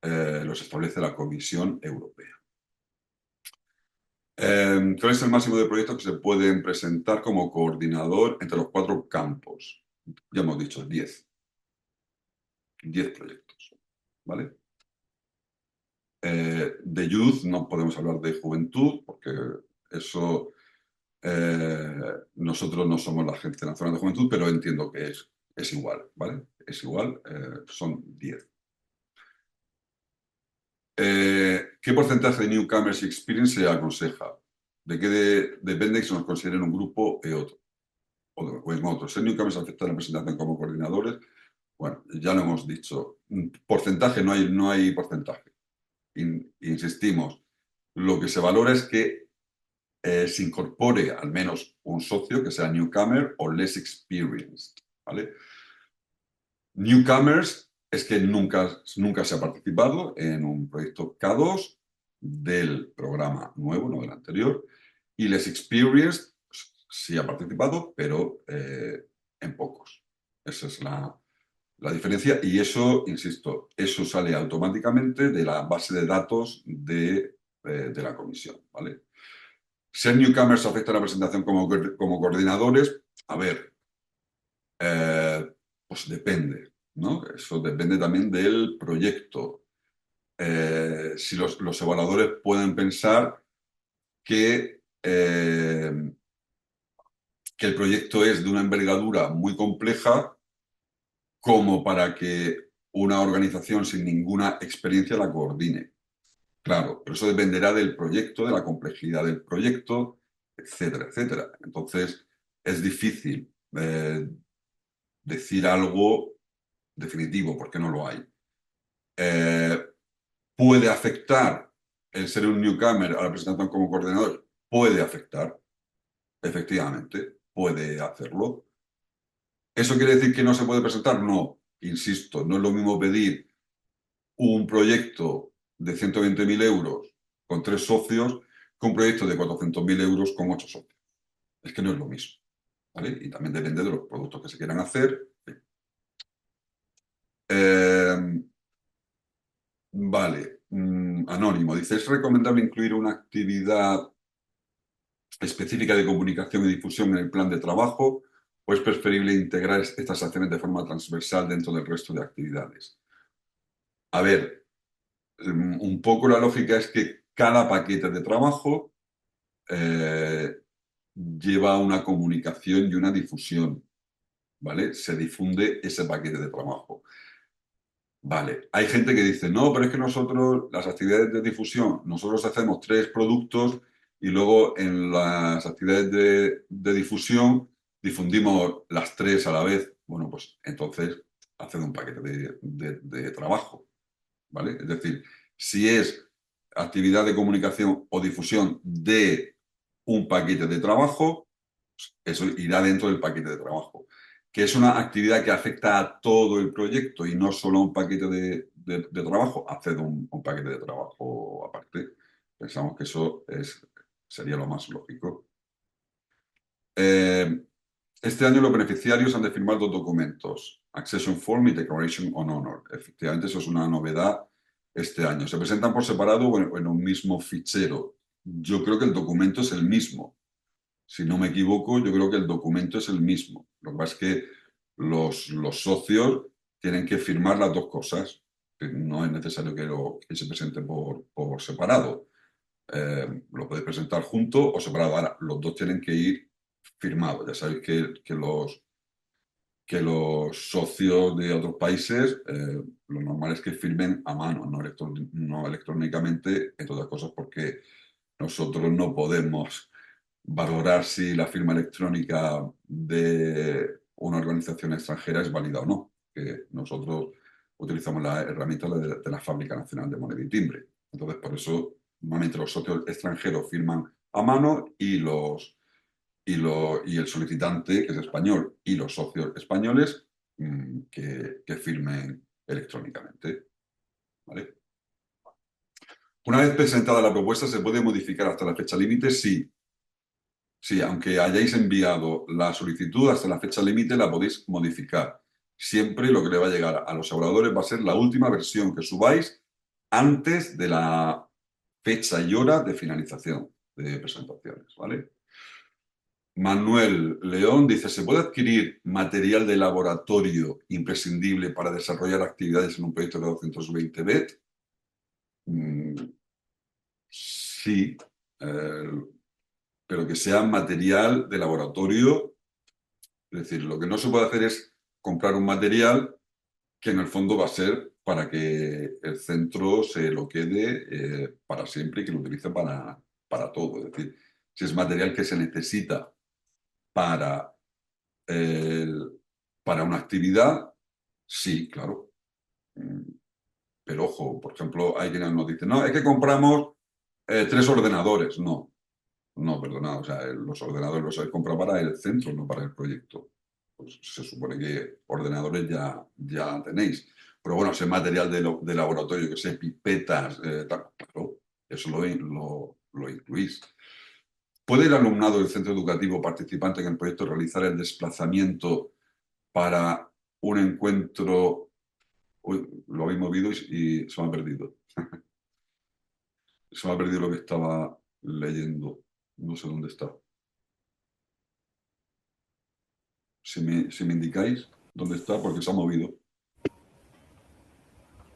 los establece la Comisión Europea. ¿Cuál es el máximo de proyectos que se pueden presentar como coordinador entre los 4 campos? Ya hemos dicho 10. 10 proyectos, ¿vale? De youth no podemos hablar de juventud porque eso nosotros no somos la Agencia Nacional de Juventud, pero entiendo que es igual, ¿vale? Es igual, son 10. ¿Qué porcentaje de newcomers y experience se aconseja? ¿De qué depende que se nos consideren un grupo y otro? O en otro. ¿Ser newcomers afecta a la presentación como coordinadores? Bueno, ya lo hemos dicho. Porcentaje, no hay porcentaje. Insistimos, lo que se valora es que se incorpore al menos un socio que sea newcomer o less experienced, ¿vale? Newcomers es que nunca se ha participado en un proyecto K2 del programa nuevo, no del anterior, y less experienced sí ha participado, pero en pocos. Esa es la diferencia y eso, insisto, eso sale automáticamente de la base de datos de la comisión, ¿vale? ¿Ser newcomers afecta a la presentación como coordinadores? A ver, pues depende, ¿no? Eso depende también del proyecto. Si los evaluadores pueden pensar que el proyecto es de una envergadura muy compleja como para que una organización sin ninguna experiencia la coordine. Claro, pero eso dependerá del proyecto, de la complejidad del proyecto, etcétera, etcétera. Entonces, es difícil decir algo definitivo, porque no lo hay. ¿Puede afectar el ser un newcomer a la presentación como coordinador? Puede afectar, efectivamente, puede hacerlo. ¿Eso quiere decir que no se puede presentar? No, insisto, no es lo mismo pedir un proyecto de 120.000 euros con 3 socios que un proyecto de 400.000 euros con 8 socios. Es que no es lo mismo, ¿vale? Y también depende de los productos que se quieran hacer. Vale, Anónimo, dice, ¿es recomendable incluir una actividad específica de comunicación y difusión en el plan de trabajo o es preferible integrar estas acciones de forma transversal dentro del resto de actividades? A ver, un poco la lógica es que cada paquete de trabajo lleva una comunicación y una difusión, ¿vale? Se difunde ese paquete de trabajo. Vale, hay gente que dice, no, pero es que nosotros, las actividades de difusión, nosotros hacemos 3 productos y luego en las actividades de difusión difundimos las 3 a la vez. Bueno, pues entonces haced un paquete de trabajo, ¿vale? Es decir, si es actividad de comunicación o difusión de un paquete de trabajo, eso irá dentro del paquete de trabajo. Que es una actividad que afecta a todo el proyecto y no solo a un paquete de trabajo, haced un paquete de trabajo aparte. Pensamos que eso sería lo más lógico. Este año los beneficiarios han de firmar 2 documentos, Accession Form y Declaration on Honor. Efectivamente, eso es una novedad este año. Se presentan por separado o en un mismo fichero. Yo creo que el documento es el mismo. Si no me equivoco, yo creo que el documento es el mismo. Lo que pasa es que los socios tienen que firmar las 2 cosas. No es necesario que se presente por separado. Lo podéis presentar junto o separado. Ahora, los 2 tienen que ir firmados. Ya sabéis que los socios de otros países, lo normal es que firmen a mano, no electrónicamente, entre otras cosas porque nosotros no podemos valorar si la firma electrónica de una organización extranjera es válida o no, que nosotros utilizamos la herramienta de la Fábrica Nacional de Moneda y Timbre. Entonces, por eso, normalmente los socios extranjeros firman a mano y el solicitante, que es español, y los socios españoles que firmen electrónicamente. ¿Vale? Una vez presentada la propuesta, ¿se puede modificar hasta la fecha límite? Sí. Sí, aunque hayáis enviado la solicitud hasta la fecha límite, la podéis modificar. Siempre lo que le va a llegar a los evaluadores va a ser la última versión que subáis antes de la fecha y hora de finalización de presentaciones, ¿vale? Manuel León dice, ¿se puede adquirir material de laboratorio imprescindible para desarrollar actividades en un proyecto de 220 BET? Sí, pero que sea material de laboratorio. Es decir, lo que no se puede hacer es comprar un material que en el fondo va a ser para que el centro se lo quede para siempre y que lo utilice para todo. Es decir, si es material que se necesita para una actividad, sí, claro. Pero ojo, por ejemplo, hay quienes nos dicen, no, es que compramos 3 ordenadores. No, perdona, o sea, los ordenadores los habéis comprado para el centro, no para el proyecto. Pues se supone que ordenadores ya tenéis. Pero bueno, ese material de laboratorio, que sé, pipetas, claro, eso lo incluís. ¿Puede el alumnado del centro educativo participante en el proyecto realizar el desplazamiento para un encuentro? Uy, lo habéis movido y se me ha perdido. Se me ha perdido lo que estaba leyendo. No sé dónde está. Si me indicáis dónde está, porque se ha movido.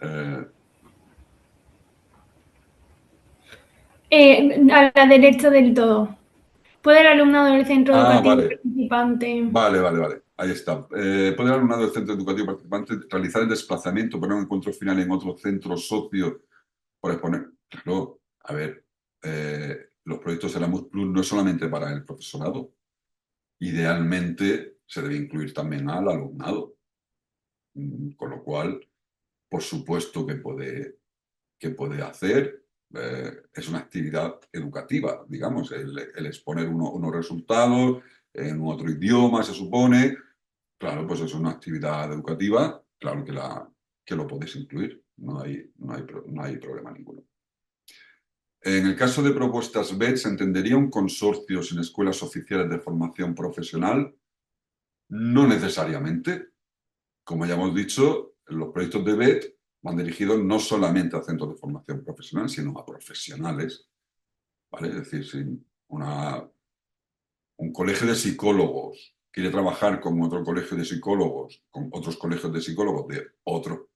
A la derecha del todo. ¿Puede el alumnado del centro educativo vale. participante? Vale. Ahí está. ¿Puede el alumnado del centro educativo participante realizar el desplazamiento para un encuentro final en otro centro socio por exponer? Claro, a ver, los proyectos Erasmus Plus no es solamente para el profesorado. Idealmente se debe incluir también al alumnado. Con lo cual, por supuesto que puede hacer. Es una actividad educativa, digamos, el exponer unos resultados en otro idioma, se supone. Claro, pues es una actividad educativa, claro que lo podéis incluir, no hay problema ninguno. En el caso de propuestas BED, ¿se entendería un consorcio sin escuelas oficiales de formación profesional? No necesariamente. Como ya hemos dicho, los proyectos de BED van dirigidos no solamente a centros de formación profesional, sino a profesionales, ¿vale? Es decir, si un colegio de psicólogos quiere trabajar con otro colegio de psicólogos, con otros colegios de psicólogos de otros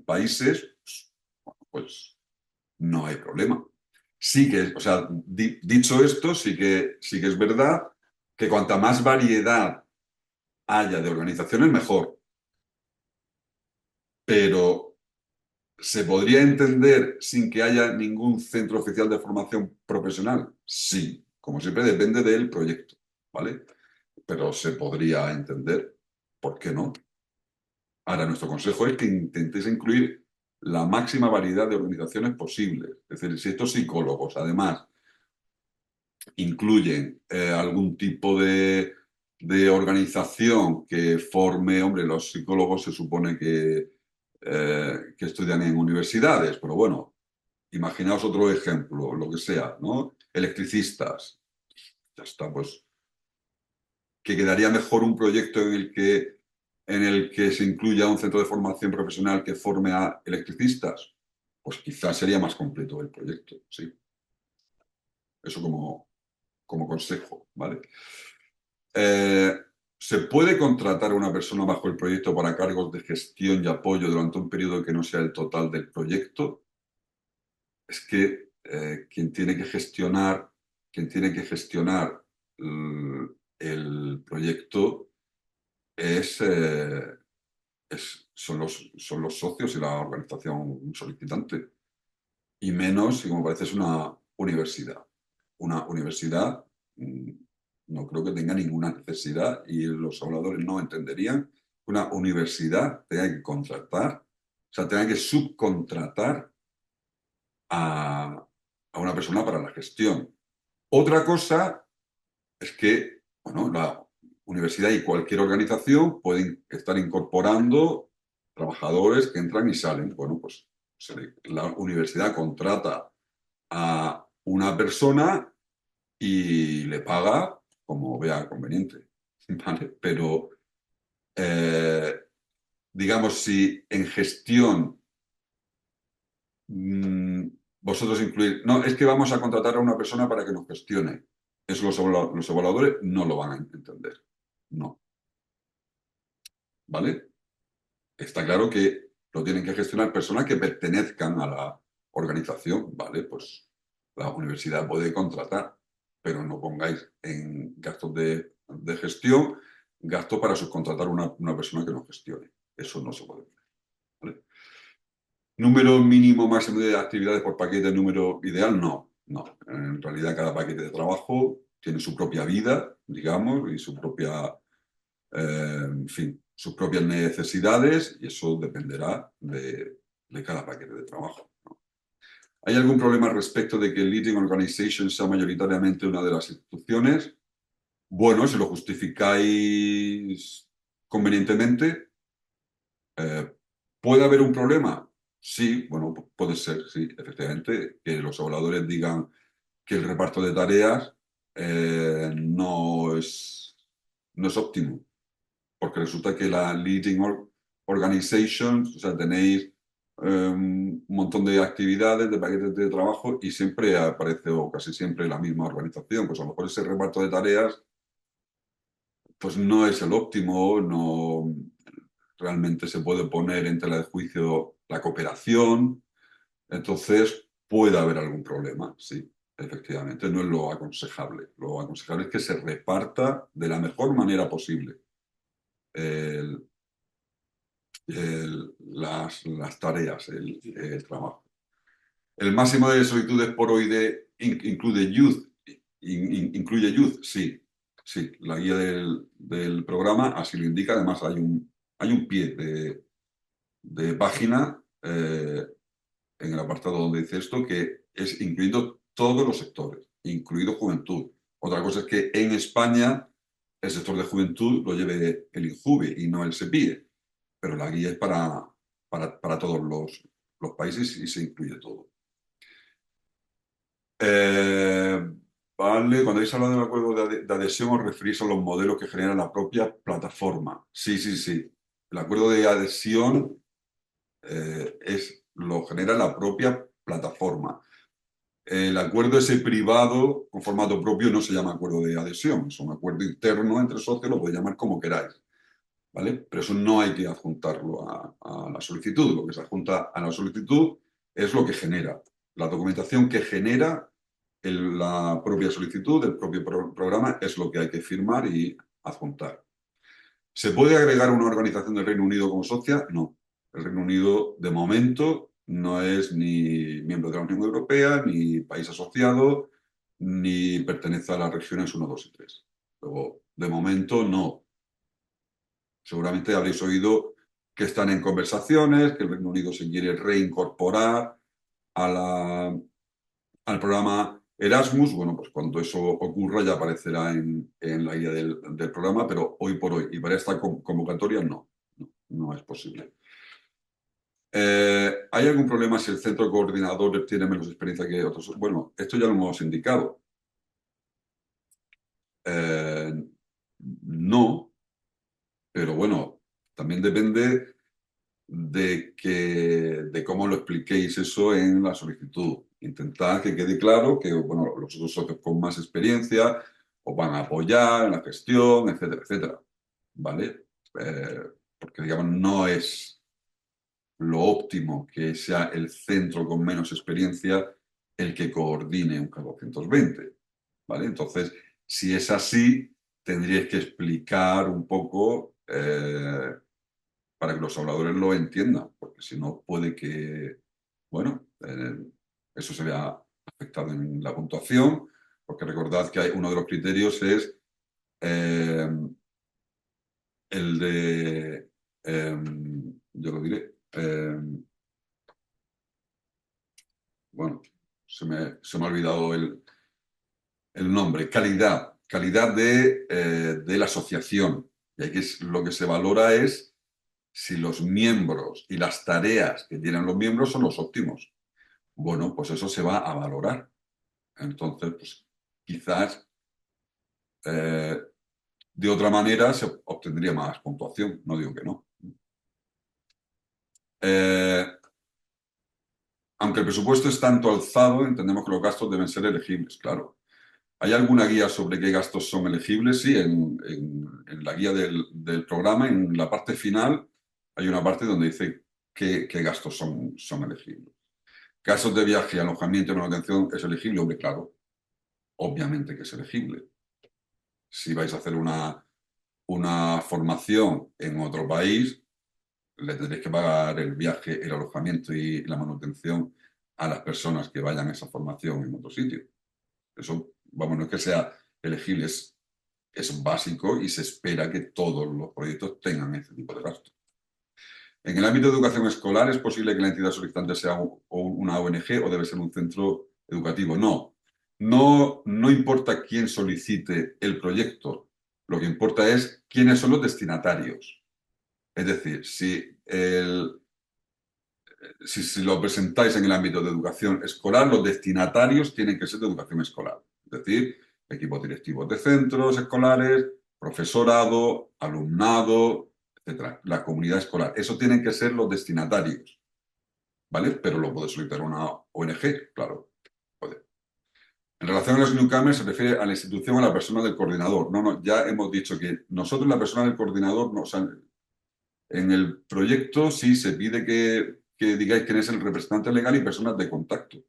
países, pues no hay problema. Sí que, o sea, dicho esto, sí que es verdad que cuanta más variedad haya de organizaciones, mejor. Pero ¿se podría entender sin que haya ningún centro oficial de formación profesional? Sí, como siempre depende del proyecto, ¿vale? Pero se podría entender, ¿por qué no? Ahora, nuestro consejo es que intentéis incluir la máxima variedad de organizaciones posibles. Es decir, si estos psicólogos, además, incluyen algún tipo de organización que forme, hombre, los psicólogos se supone que estudian en universidades, pero bueno, imaginaos otro ejemplo, lo que sea, ¿no? Electricistas, ya está, pues, que quedaría mejor un proyecto en el que se incluya un centro de formación profesional que forme a electricistas, pues quizás sería más completo el proyecto, sí. Eso como consejo, ¿vale? ¿Se puede contratar a una persona bajo el proyecto para cargos de gestión y apoyo durante un periodo que no sea el total del proyecto? Es que quien tiene que gestionar el proyecto son los socios y la organización solicitante. Y menos si, como parece, es una universidad. Una universidad no creo que tenga ninguna necesidad y los habladores no entenderían que una universidad tenga que contratar, o sea, tenga que subcontratar a una persona para la gestión. Otra cosa es que, bueno, la universidad y cualquier organización pueden estar incorporando trabajadores que entran y salen. Bueno, pues la universidad contrata a una persona y le paga como vea conveniente, ¿vale? Pero, digamos, si en gestión vosotros incluir, no, es que vamos a contratar a una persona para que nos gestione. Eso los evaluadores no lo van a entender. No. ¿Vale? Está claro que lo tienen que gestionar personas que pertenezcan a la organización. ¿Vale? Pues la universidad puede contratar, pero no pongáis en gastos de gestión gasto para subcontratar a una persona que nos gestione. Eso no se puede hacer. ¿Vale? ¿Número mínimo máximo de actividades por paquete, número ideal? No, no. En realidad cada paquete de trabajo tiene su propia vida, digamos, y su propia, en fin, sus propias necesidades y eso dependerá de cada paquete de trabajo, ¿no? ¿Hay algún problema respecto de que el Leading Organization sea mayoritariamente una de las instituciones? Bueno, si lo justificáis convenientemente, ¿puede haber un problema? Sí, bueno, puede ser, sí, efectivamente, que los evaluadores digan que el reparto de tareas no es óptimo, porque resulta que la Leading Organization, o sea, tenéis un montón de actividades, de paquetes de trabajo y siempre aparece, o casi siempre, la misma organización. Pues a lo mejor ese reparto de tareas pues no es el óptimo, no realmente se puede poner en tela de juicio la cooperación, entonces puede haber algún problema, sí, efectivamente, no es lo aconsejable. Lo aconsejable es que se reparta de la mejor manera posible las tareas, el trabajo. El máximo de solicitudes por OID incluye youth, sí. Sí, la guía del programa así lo indica. Además, hay un pie de página en el apartado donde dice esto, que es incluyendo todos los sectores, incluido juventud. Otra cosa es que en España el sector de juventud lo lleve el INJUVE y no el SEPIE, pero la guía es para todos los países y se incluye todo. Eh, vale, cuando habéis hablado del acuerdo de adhesión os referís a los modelos que genera la propia plataforma. Sí, sí, sí. El acuerdo de adhesión lo genera la propia plataforma. El acuerdo ese privado con formato propio no se llama acuerdo de adhesión, es un acuerdo interno entre socios, lo podéis llamar como queráis, ¿vale? Pero eso no hay que adjuntarlo a la solicitud. Lo que se adjunta a la solicitud es lo que genera, la documentación que genera la propia solicitud, el propio programa, es lo que hay que firmar y adjuntar. ¿Se puede agregar una organización del Reino Unido como socia? No. El Reino Unido, de momento, no es ni miembro de la Unión Europea, ni país asociado, ni pertenece a las regiones 1, 2 y 3. Luego, de momento, no. Seguramente habréis oído que están en conversaciones, que el Reino Unido se quiere reincorporar al programa Erasmus. Bueno, pues cuando eso ocurra ya aparecerá en la guía del programa, pero hoy por hoy, y para esta convocatoria, no es posible. ¿Hay algún problema si el centro coordinador tiene menos experiencia que otros? Bueno, esto ya lo hemos indicado. No, pero bueno, también depende de cómo lo expliquéis eso en la solicitud. Intentad que quede claro que bueno, los otros socios con más experiencia os van a apoyar en la gestión, etcétera, etcétera. ¿Vale? Porque, digamos, no es lo óptimo que sea el centro con menos experiencia el que coordine un K220. ¿Vale? Entonces, si es así, tendríais que explicar un poco para que los habladores lo entiendan, porque si no puede que, bueno, eso se vea afectado en la puntuación, porque recordad que uno de los criterios es el de, yo lo diré, bueno, se me ha olvidado el nombre, calidad de la asociación. Y aquí lo que se valora es si los miembros y las tareas que tienen los miembros son los óptimos. Bueno, pues eso se va a valorar. Entonces, pues quizás de otra manera se obtendría más puntuación, no digo que no. Aunque el presupuesto es tanto alzado, entendemos que los gastos deben ser elegibles, claro. ¿Hay alguna guía sobre qué gastos son elegibles? Sí, en la guía del programa, en la parte final, hay una parte donde dice qué gastos son elegibles. Casos de viaje, alojamiento y manutención, ¿es elegible? Hombre, claro. Obviamente que es elegible. Si vais a hacer una formación en otro país, le tendréis que pagar el viaje, el alojamiento y la manutención a las personas que vayan a esa formación en otro sitio. Eso, vamos, no es que sea elegible, es básico y se espera que todos los proyectos tengan ese tipo de gastos. En el ámbito de educación escolar, ¿es posible que la entidad solicitante sea una ONG o debe ser un centro educativo? No importa quién solicite el proyecto, lo que importa es quiénes son los destinatarios. Es decir, si lo presentáis en el ámbito de educación escolar, los destinatarios tienen que ser de educación escolar. Es decir, equipos directivos de centros escolares, profesorado, alumnado, etcétera, la comunidad escolar. Eso tienen que ser los destinatarios, ¿vale? Pero lo puede solicitar una ONG, claro, puede. En relación a los newcomers, se refiere a la institución o a la persona del coordinador. No, ya hemos dicho que nosotros, la persona del coordinador, no, o sea, en el proyecto sí se pide que digáis quién es el representante legal y personas de contacto.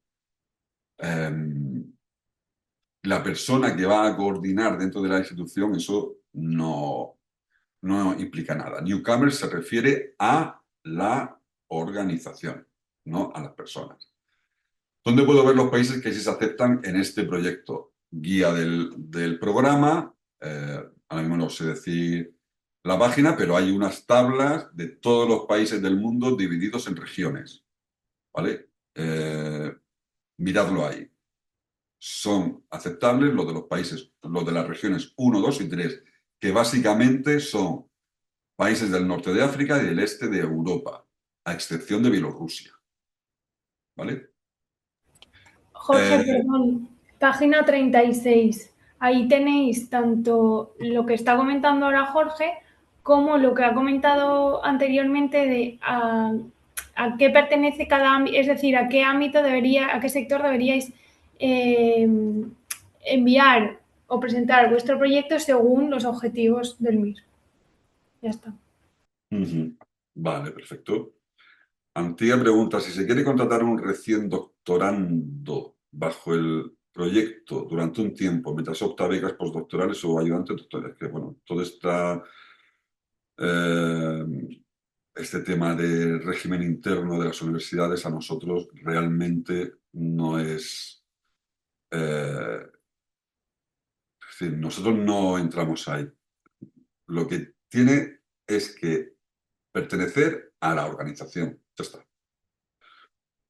La persona que va a coordinar dentro de la institución, eso no implica nada. Newcomer se refiere a la organización, no a las personas. ¿Dónde puedo ver los países que sí se aceptan en este proyecto? Guía del programa, ahora mismo no sé decir la página, pero hay unas tablas de todos los países del mundo divididos en regiones, ¿vale? Miradlo ahí. Son aceptables los de los países, los de las regiones 1, 2 y 3, que básicamente son países del norte de África y del este de Europa, a excepción de Bielorrusia. ¿Vale? Jorge, perdón, página 36. Ahí tenéis tanto lo que está comentando ahora Jorge como lo que ha comentado anteriormente de a qué pertenece cada ámbito, es decir, a qué ámbito a qué sector deberíais enviar o presentar vuestro proyecto según los objetivos del mismo. Ya está. Vale, perfecto. Antía pregunta, si se quiere contratar a un recién doctorando bajo el proyecto durante un tiempo, mientras opta becas postdoctorales o ayudantes doctorales, que bueno, todo este tema de régimen interno de las universidades a nosotros realmente no es... es decir, nosotros no entramos ahí. Lo que tiene es que pertenecer a la organización. Ya está.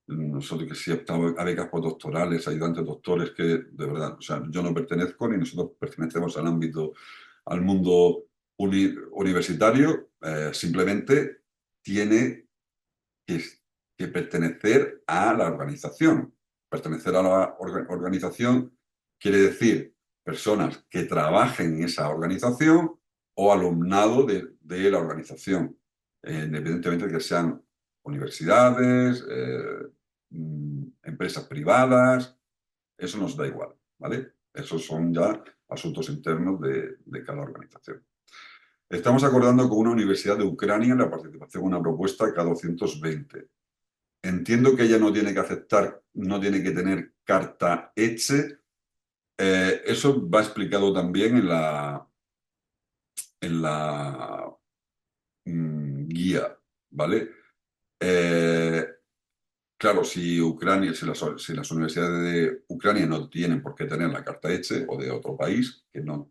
Nosotros que sí optamos a becas postdoctorales, ayudantes doctores, que de verdad, o sea, yo no pertenezco ni nosotros pertenecemos al ámbito, al mundo universitario, simplemente tiene que pertenecer a la organización. Pertenecer a la organización quiere decir personas que trabajen en esa organización o alumnado de la organización, independientemente de que sean universidades, empresas privadas, eso nos da igual, ¿vale? Esos son ya asuntos internos de cada organización. Estamos acordando con una universidad de Ucrania la participación en una propuesta K220. Entiendo que ella no tiene que aceptar, no tiene que tener carta ECHE. Eso va explicado también en la guía, ¿vale? Claro, si las universidades de Ucrania no tienen por qué tener la carta ECHE o de otro país que no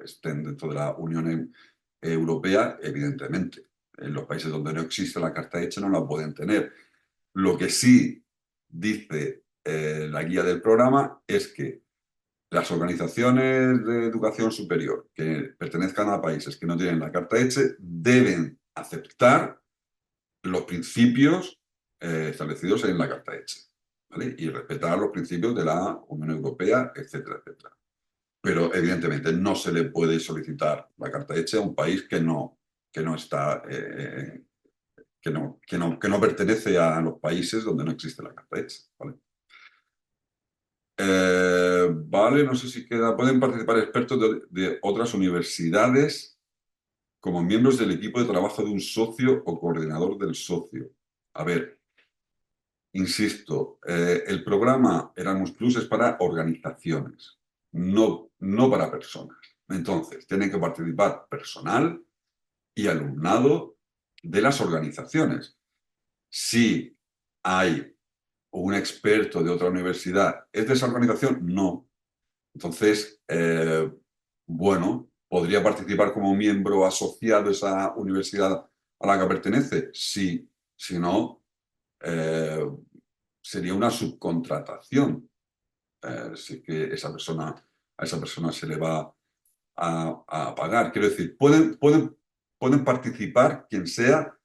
estén dentro de la Unión Europea, evidentemente. En los países donde no existe la carta ECHE no la pueden tener. Lo que sí dice la guía del programa es que las organizaciones de educación superior que pertenezcan a países que no tienen la carta ECHE deben aceptar los principios establecidos en la carta ECHE, ¿vale? Y respetar los principios de la Unión Europea, etcétera, etcétera. Pero evidentemente no se le puede solicitar la carta ECHE a un país que no está... que no pertenece a los países donde no existe la carta ECHE, ¿vale? Vale, no sé si queda... Pueden participar expertos de otras universidades como miembros del equipo de trabajo de un socio o coordinador del socio. A ver, insisto, el programa Erasmus Plus es para organizaciones, no para personas. Entonces, tienen que participar personal y alumnado de las organizaciones. Si hay un experto de otra universidad, ¿es de esa organización? No. Entonces, bueno, ¿podría participar como miembro asociado a esa universidad a la que pertenece? Sí. Si no, sería una subcontratación. Sí que a esa persona se le va a pagar. Quiero decir, pueden participar quien sea,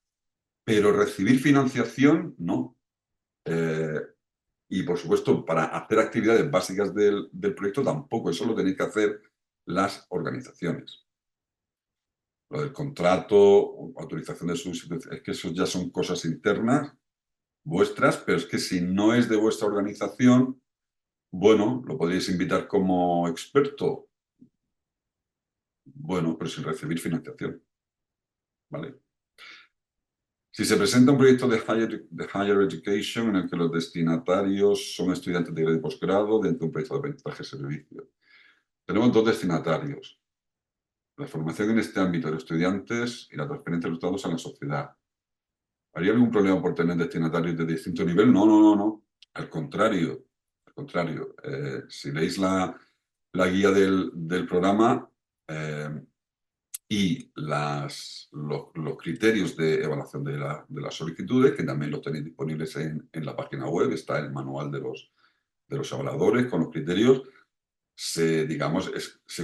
pero recibir financiación no. Y por supuesto, para hacer actividades básicas del proyecto tampoco, eso lo tenéis que hacer las organizaciones. Lo del contrato, autorización de sustitución, es que eso ya son cosas internas vuestras, pero es que si no es de vuestra organización, bueno, lo podríais invitar como experto. Bueno, pero sin recibir financiación. ¿Vale? Si se presenta un proyecto de higher education en el que los destinatarios son estudiantes de grado y posgrado dentro de un proyecto de aprendizaje servicio. Tenemos dos destinatarios. La formación en este ámbito de los estudiantes y la transferencia de resultados a la sociedad. ¿Haría algún problema por tener destinatarios de distinto nivel? No. Al contrario. Si leéis la guía del programa y los criterios de evaluación de las solicitudes, que también los tenéis disponibles en la página web, está el manual de los evaluadores con los criterios, se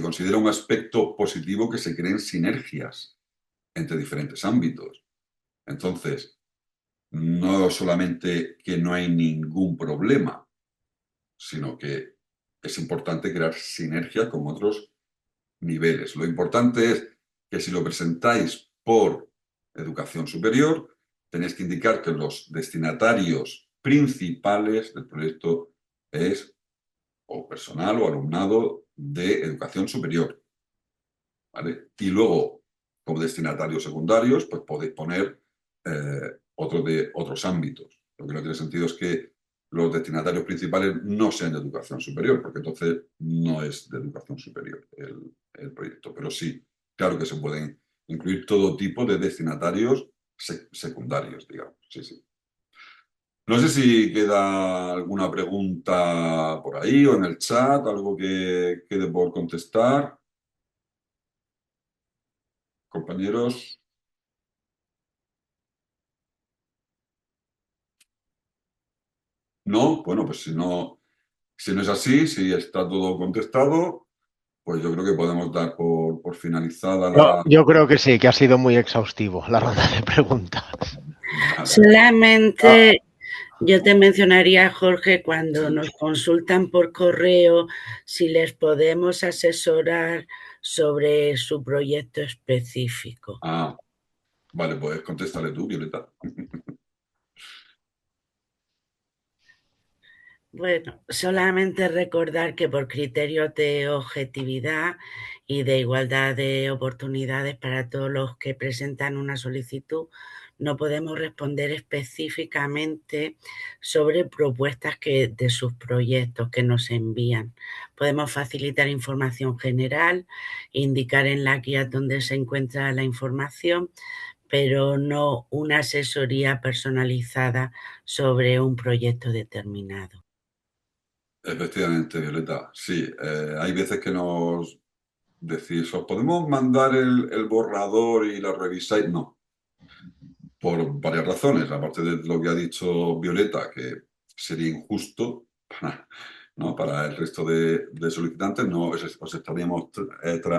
considera un aspecto positivo que se creen sinergias entre diferentes ámbitos. Entonces, no solamente que no hay ningún problema, sino que es importante crear sinergias con otros niveles. Lo importante es que si lo presentáis por educación superior, tenéis que indicar que los destinatarios principales del proyecto es o personal o alumnado de educación superior, ¿vale? Y luego, como destinatarios secundarios, pues podéis poner otros ámbitos. Lo que no tiene sentido es que los destinatarios principales no sean de educación superior, porque entonces no es de educación superior el proyecto. Pero sí, claro que se pueden incluir todo tipo de destinatarios secundarios, digamos. Sí, sí. No sé si queda alguna pregunta por ahí o en el chat, algo que quede por contestar. Compañeros. No, bueno, pues si no es así, si está todo contestado, pues yo creo que podemos dar por finalizada la... Yo creo que sí, que ha sido muy exhaustivo la ronda de preguntas. Vale. Solamente yo te mencionaría, Jorge, cuando nos consultan por correo, si les podemos asesorar sobre su proyecto específico. Ah, vale, pues contéstale tú, Violeta. Bueno, solamente recordar que por criterios de objetividad y de igualdad de oportunidades para todos los que presentan una solicitud, no podemos responder específicamente sobre propuestas de sus proyectos que nos envían. Podemos facilitar información general, indicar en la guía dónde se encuentra la información, pero no una asesoría personalizada sobre un proyecto determinado. Efectivamente, Violeta, sí. Hay veces que nos decís, ¿os podemos mandar el borrador y la revisáis? No, por varias razones. Aparte de lo que ha dicho Violeta, que sería injusto para el resto de solicitantes, no os estaríamos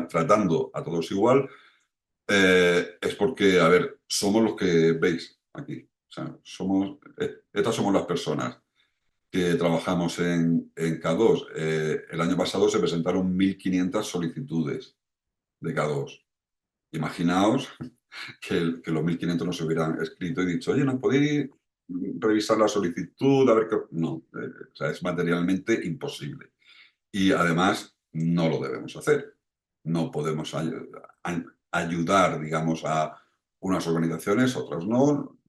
tratando a todos igual. Es porque, a ver, somos los que veis aquí. O sea, estas somos las personas que trabajamos en K2. El año pasado se presentaron 1.500 solicitudes de K2. Imaginaos que los 1.500 no se hubieran escrito y dicho, oye, ¿no podéis revisar la solicitud? A ver qué... No, o sea, es materialmente imposible. Y además no lo debemos hacer. No podemos ayudar, digamos, a unas organizaciones, otras no.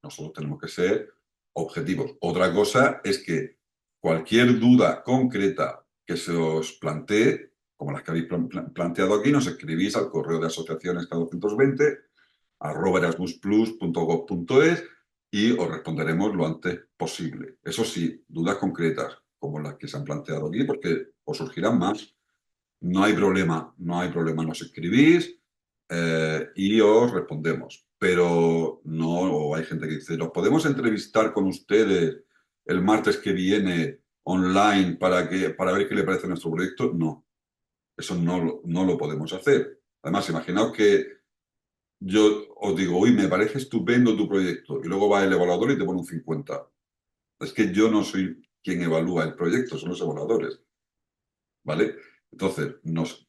Nosotros tenemos que ser objetivos. Otra cosa es que cualquier duda concreta que se os plantee, como las que habéis planteado aquí, nos escribís al correo de asociaciones K220 @erasmusplus.gov.es y os responderemos lo antes posible. Eso sí, dudas concretas como las que se han planteado aquí, porque os surgirán más. No hay problema, nos escribís y os respondemos. Pero no, hay gente que dice, ¿nos podemos entrevistar con ustedes el martes que viene online para ver qué le parece nuestro proyecto? No, eso no lo podemos hacer. Además, imaginaos que yo os digo, uy, me parece estupendo tu proyecto, y luego va el evaluador y te pone un 50. Es que yo no soy quien evalúa el proyecto, son los evaluadores. ¿Vale? Entonces, nos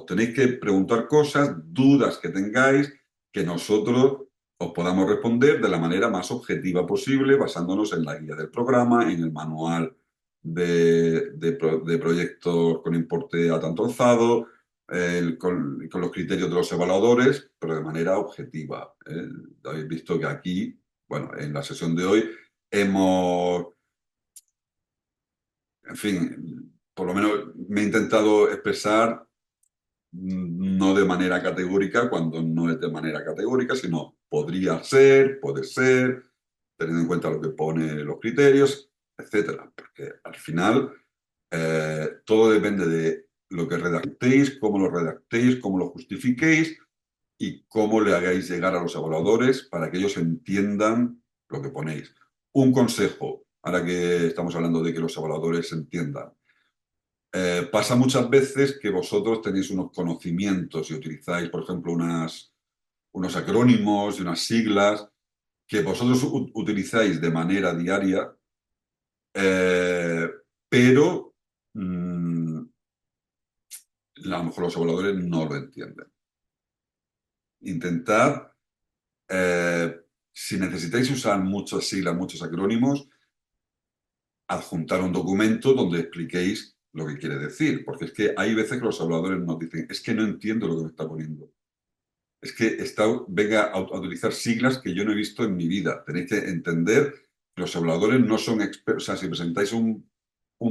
tenéis que preguntar cosas, dudas que tengáis, que nosotros os podamos responder de la manera más objetiva posible, basándonos en la guía del programa, en el manual de proyectos con importe a tanto alzado, con los criterios de los evaluadores, pero de manera objetiva. Habéis visto que aquí, bueno, en la sesión de hoy, hemos, en fin, por lo menos me he intentado expresar no de manera categórica cuando no es de manera categórica, sino podría ser, puede ser, teniendo en cuenta lo que pone los criterios, etcétera. Porque al final todo depende de lo que redactéis, cómo lo justifiquéis y cómo le hagáis llegar a los evaluadores para que ellos entiendan lo que ponéis. Un consejo, ahora que estamos hablando de que los evaluadores entiendan. Pasa muchas veces que vosotros tenéis unos conocimientos y utilizáis, por ejemplo, unos acrónimos y unas siglas que vosotros utilizáis de manera diaria, pero a lo mejor los evaluadores no lo entienden. Intentad, si necesitáis usar muchas siglas, muchos acrónimos, adjuntar un documento donde expliquéis lo que quiere decir, porque es que hay veces que los evaluadores nos dicen, es que no entiendo lo que me está poniendo. Es que venga a utilizar siglas que yo no he visto en mi vida. Tenéis que entender que los evaluadores no son expertos. O sea, si presentáis un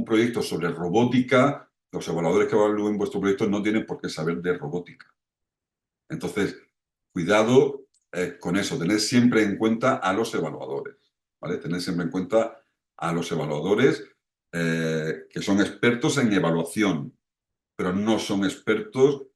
proyecto sobre robótica, los evaluadores que evalúen vuestro proyecto no tienen por qué saber de robótica. Entonces, cuidado con eso. Tened siempre en cuenta a los evaluadores, ¿vale? Tened siempre en cuenta a los evaluadores que son expertos en evaluación, pero no son expertos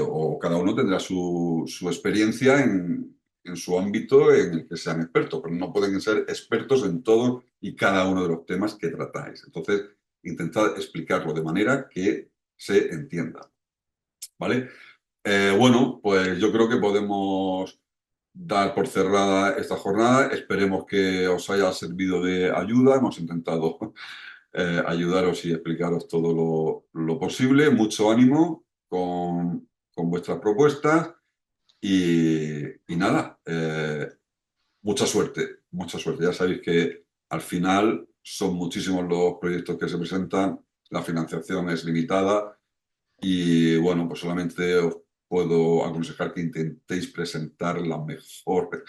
o cada uno tendrá su experiencia en su ámbito en el que sean expertos, pero no pueden ser expertos en todo y cada uno de los temas que tratáis. Entonces, intentad explicarlo de manera que se entienda, ¿vale? Bueno, pues yo creo que podemos dar por cerrada esta jornada. Esperemos que os haya servido de ayuda. Hemos intentado ayudaros y explicaros todo lo posible. Mucho ánimo con vuestras propuestas y nada, mucha suerte, mucha suerte. Ya sabéis que al final son muchísimos los proyectos que se presentan, la financiación es limitada y bueno, pues solamente os puedo aconsejar que intentéis presentar la mejor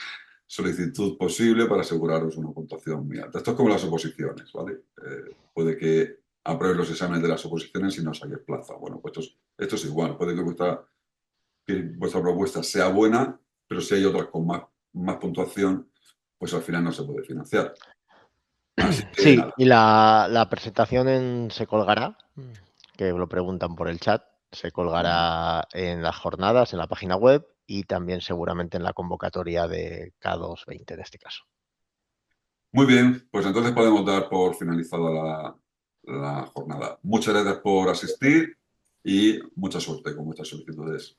solicitud posible para aseguraros una puntuación muy alta. Esto es como las oposiciones, ¿vale? Puede que apruebes los exámenes de las oposiciones y no saques plaza. Bueno, pues esto es igual. Puede que vuestra propuesta sea buena, pero si hay otras con más puntuación, pues al final no se puede financiar. Así que Sí, nada. y la presentación se colgará, que lo preguntan por el chat, se colgará en las jornadas, en la página web y también seguramente en la convocatoria de K220 en este caso. Muy bien, pues entonces podemos dar por finalizada la jornada. Muchas gracias por asistir y mucha suerte con vuestras solicitudes.